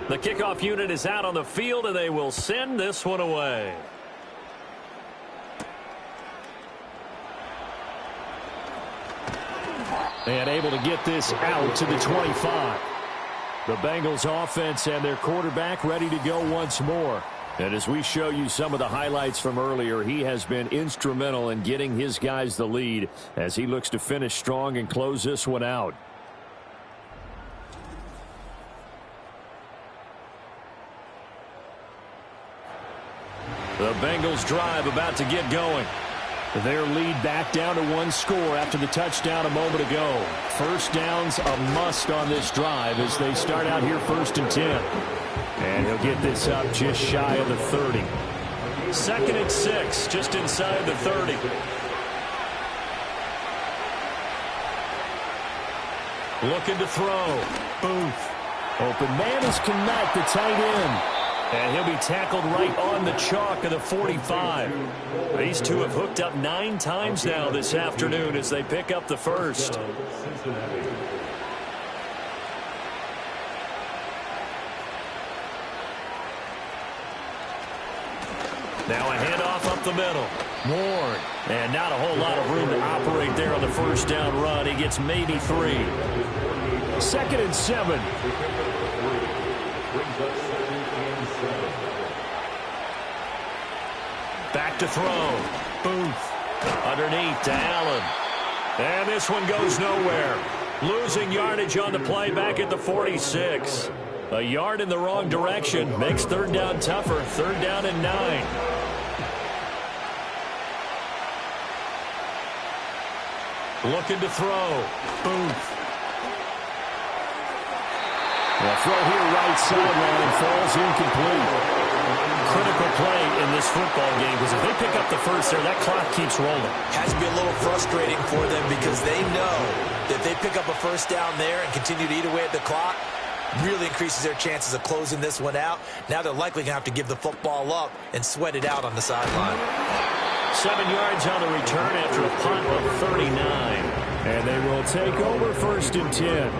The kickoff unit is out on the field, and they will send this one away. And able to get this out to the 25. The Bengals offense and their quarterback ready to go once more. And as we show you some of the highlights from earlier, he has been instrumental in getting his guys the lead as he looks to finish strong and close this one out. The Bengals drive about to get going. Their lead back down to one score after the touchdown a moment ago. First down's a must on this drive as they start out here 1st and 10. And he'll get this up just shy of the 30. 2nd and 6, just inside the 30. Looking to throw. Booth. Open man is Kmet, the tight end. And he'll be tackled right on the chalk of the 45. These two have hooked up 9 times now this afternoon as they pick up the first. Now a handoff up the middle. Ward. And not a whole lot of room to operate there on the first down run. He gets maybe 3. 2nd and 7. Back to throw. Booth. Underneath to Allen. And this one goes nowhere. Losing yardage on the play back at the 46. A yard in the wrong direction. Makes 3rd down tougher. 3rd down and 9. Looking to throw. Booth. The throw here right sideline falls incomplete. Critical play in this football game because if they pick up the first there, that clock keeps rolling. Has to be a little frustrating for them because they know that if they pick up a first down there and continue to eat away at the clock, really increases their chances of closing this one out. Now they're likely going to have to give the football up and sweat it out on the sideline. 7 yards on the return after a punt of 39. And they will take over 1st and 10.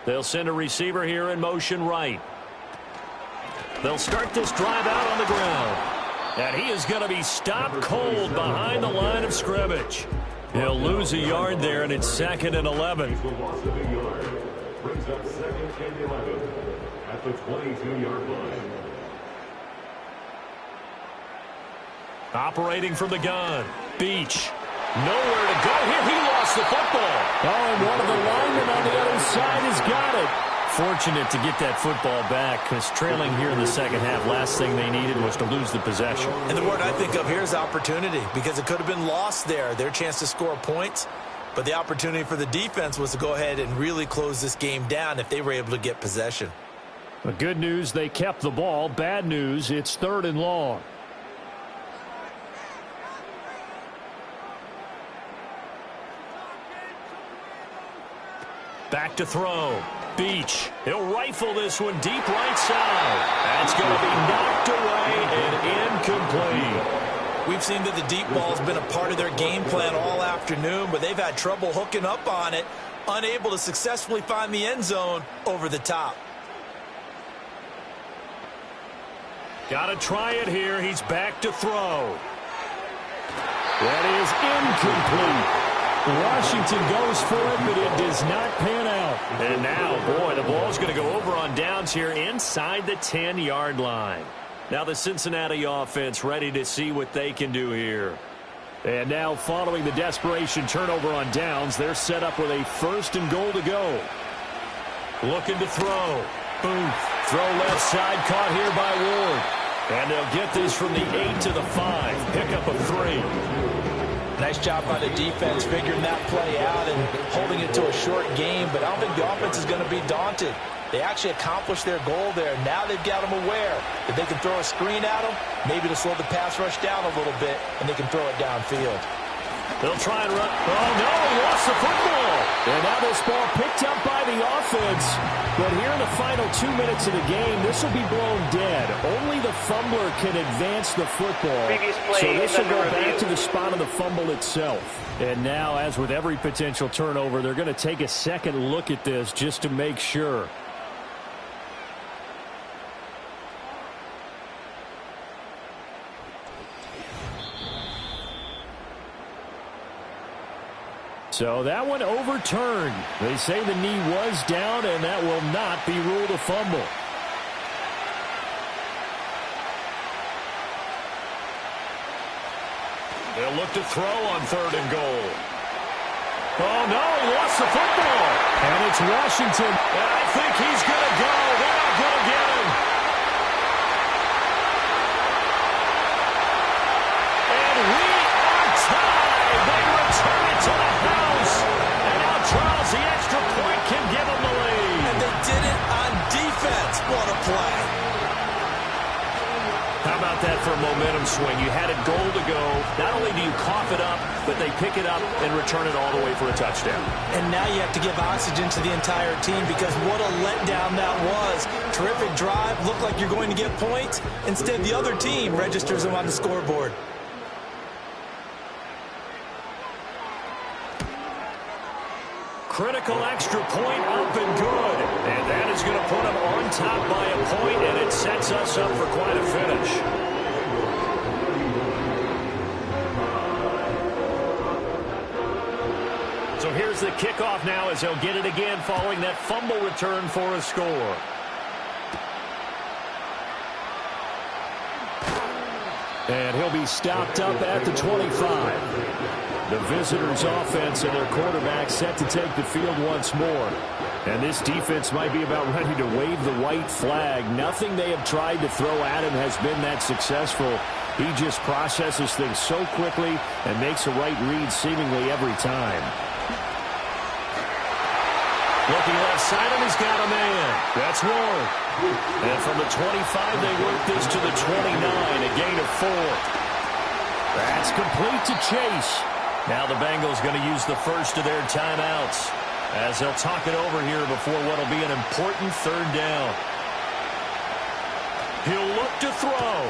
They'll send a receiver here in motion right. They'll start this drive out on the ground. And he is going to be stopped cold behind the line of scrimmage. He'll lose a yard there, and it's 2nd and 11. Brings up 2nd and 11 at the 22-yard line. Operating from the gun. Beach. Nowhere to go here. He lost the football. Oh, and one of the linemen on the other side has got it. Fortunate to get that football back because trailing here in the second half, last thing they needed was to lose the possession. And the word I think of here is opportunity because it could have been lost there. Their chance to score points. But the opportunity for the defense was to go ahead and really close this game down if they were able to get possession. The good news, they kept the ball. Bad news, it's 3rd and long. Back to throw. Beach. He'll rifle this one deep right side. That's going to be knocked away and incomplete. We've seen that the deep ball has been a part of their game plan all afternoon, but they've had trouble hooking up on it, unable to successfully find the end zone over the top. Got to try it here. He's back to throw. That is incomplete. Washington goes for it, but it does not pan out. And now, boy, the ball's going to go over on downs here inside the 10-yard line. Now the Cincinnati offense ready to see what they can do here. And now following the desperation turnover on downs, they're set up with a 1st and goal to go. Looking to throw. Boom. Throw left side, caught here by Ward. And they'll get this from the 8 to the 5. Pickup of 3. Nice job by the defense figuring that play out and holding it to a short game, but I don't think the offense is going to be daunted. They actually accomplished their goal there. Now they've got them aware that they can throw a screen at them, maybe to slow the pass rush down a little bit, and they can throw it downfield. They'll try and run. Oh, no, he lost the football. And now this ball picked up by the offense. But here in the final 2 minutes of the game, this will be blown dead. Only the fumbler can advance the football. So this will go back to the spot of the fumble itself. And now, as with every potential turnover, they're going to take a second look at this just to make sure. So that one overturned. They say the knee was down, and that will not be ruled a fumble. They'll look to throw on 3rd and goal. Oh, no, he lost the football. And it's Washington. And I think he's going to go. They're not going to get him. And we are tied. They return it to the house. And now Charles, the extra point, can give them the lead. And they did it on defense. What a play. How about that for a momentum swing? You had a goal to go. Not only do you cough it up, but they pick it up and return it all the way for a touchdown. And now you have to give oxygen to the entire team because what a letdown that was. Terrific drive. Looked like you're going to get points. Instead, the other team registers them on the scoreboard. Critical extra point up and good. And that is going to put them on top by a point, and it sets us up for quite a finish. So here's the kickoff now as he'll get it again following that fumble return for a score. And he'll be stopped up at the 25. The visitors' offense and their quarterback set to take the field once more. And this defense might be about ready to wave the white flag. Nothing they have tried to throw at him has been that successful. He just processes things so quickly and makes a right read seemingly every time. Looking left side, and he's got a man. That's Ward. And from the 25, they work this to the 29, a gain of 4. That's complete to Chase. Now the Bengals going to use the first of their timeouts as they'll talk it over here before what will be an important 3rd down. He'll look to throw.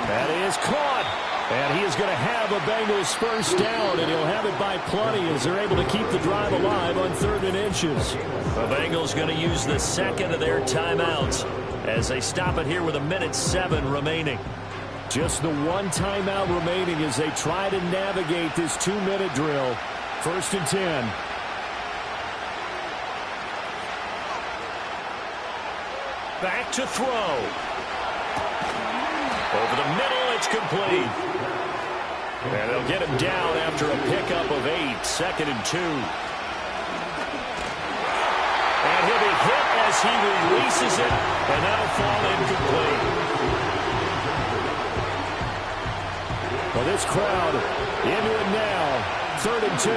That is caught. And he is going to have a Bengals first down, and he'll have it by plenty as they're able to keep the drive alive on 3rd and inches. The Bengals going to use the second of their timeouts as they stop it here with 1:07 remaining. Just the one timeout remaining as they try to navigate this 2-minute drill. 1st and 10. Back to throw. Over the middle, it's complete. And they'll get him down after a pickup of 8, 2nd and 2. And he'll be hit as he releases it, and that'll fall incomplete. Well, this crowd into it now. 3rd and 2.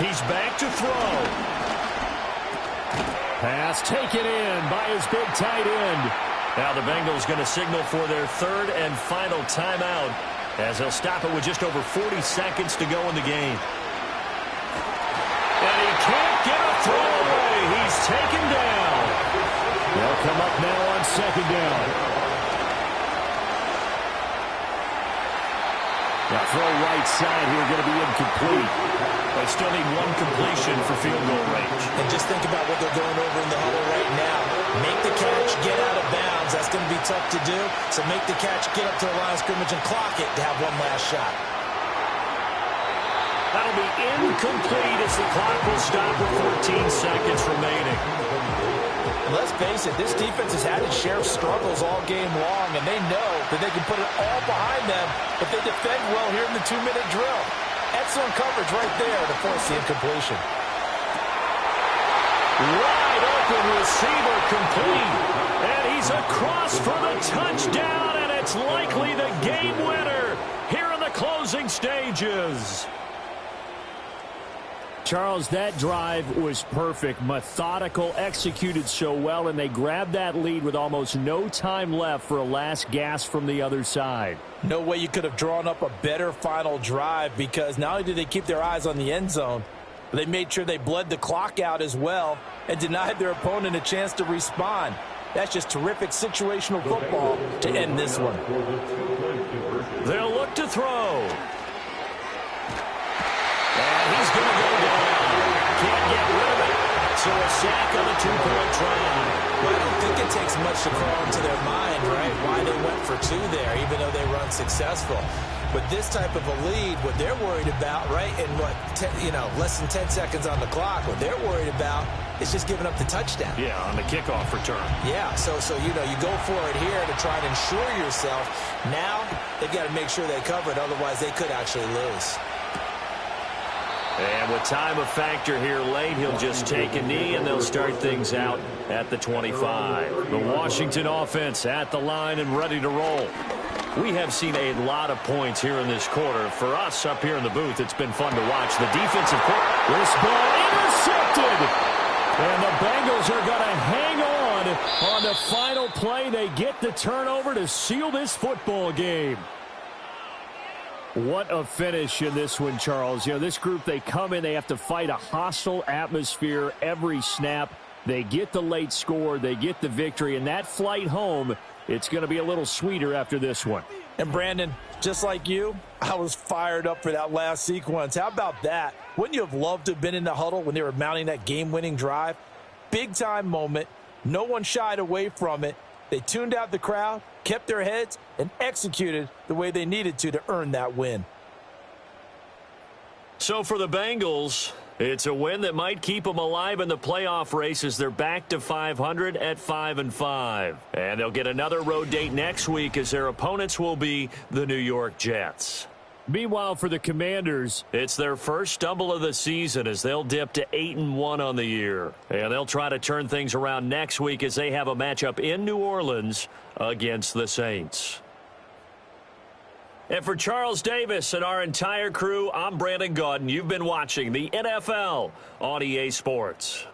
He's back to throw. Pass taken in by his big tight end. Now the Bengals going to signal for their 3rd and final timeout as they'll stop it with just over 40 seconds to go in the game. And he can't get a throw away. He's taken down. They'll come up now on second down. Now throw right side here, going to be incomplete. They still need one completion for field goal range. And just think about what they're going over in the huddle right now. Make the catch, get out of bounds. That's going to be tough to do. So make the catch, get up to the line of scrimmage, and clock it to have one last shot. That'll be incomplete as the clock will stop with 14 seconds remaining. And let's face it, this defense has had its share of struggles all game long, and they know that they can put it all behind them if they defend well here in the 2-minute drill. Excellent coverage right there to force the incompletion. Wide open receiver complete. And he's across for the touchdown, and it's likely the game winner here in the closing stages. Charles, that drive was perfect, methodical, executed so well, and they grabbed that lead with almost no time left for a last gasp from the other side. No way you could have drawn up a better final drive, because not only did they keep their eyes on the end zone, but they made sure they bled the clock out as well and denied their opponent a chance to respond. That's just terrific situational football to end this one. They'll look to throw. And he's going to go down. Can't get rid of it. So a sack on the 2-point try. Well, I don't think it takes much to crawl into their mind, right, why they went for 2 there, even though they were unsuccessful. But this type of a lead, what they're worried about, right, and less than 10 seconds on the clock, what they're worried about is just giving up the touchdown. Yeah, on the kickoff return. Yeah, so you go for it here to try and ensure yourself. Now they've got to make sure they cover it, otherwise they could actually lose. And with time a factor here late, he'll just take a knee, and they'll start things out at the 25. The Washington offense at the line and ready to roll. We have seen a lot of points here in this quarter. For us up here in the booth, it's been fun to watch. The defensive quarter. This ball intercepted. And the Bengals are going to hang on the final play. They get the turnover to seal this football game. What a finish in this one, Charles. You know, this group, they come in, they have to fight a hostile atmosphere every snap. They get the late score, they get the victory, and that flight home, it's going to be a little sweeter after this one. And Brandon, just like you, I was fired up for that last sequence. How about that? Wouldn't you have loved to have been in the huddle when they were mounting that game-winning drive? Big-time moment. No one shied away from it. They tuned out the crowd, kept their heads, and executed the way they needed to earn that win. So for the Bengals, it's a win that might keep them alive in the playoff race as they're back to 500 at 5-5. And they'll get another road date next week as their opponents will be the New York Jets. Meanwhile, for the Commanders, it's their first stumble of the season as they'll dip to 8-1 on the year. And they'll try to turn things around next week as they have a matchup in New Orleans against the Saints. And for Charles Davis and our entire crew, I'm Brandon Gaudin. You've been watching the NFL on EA Sports.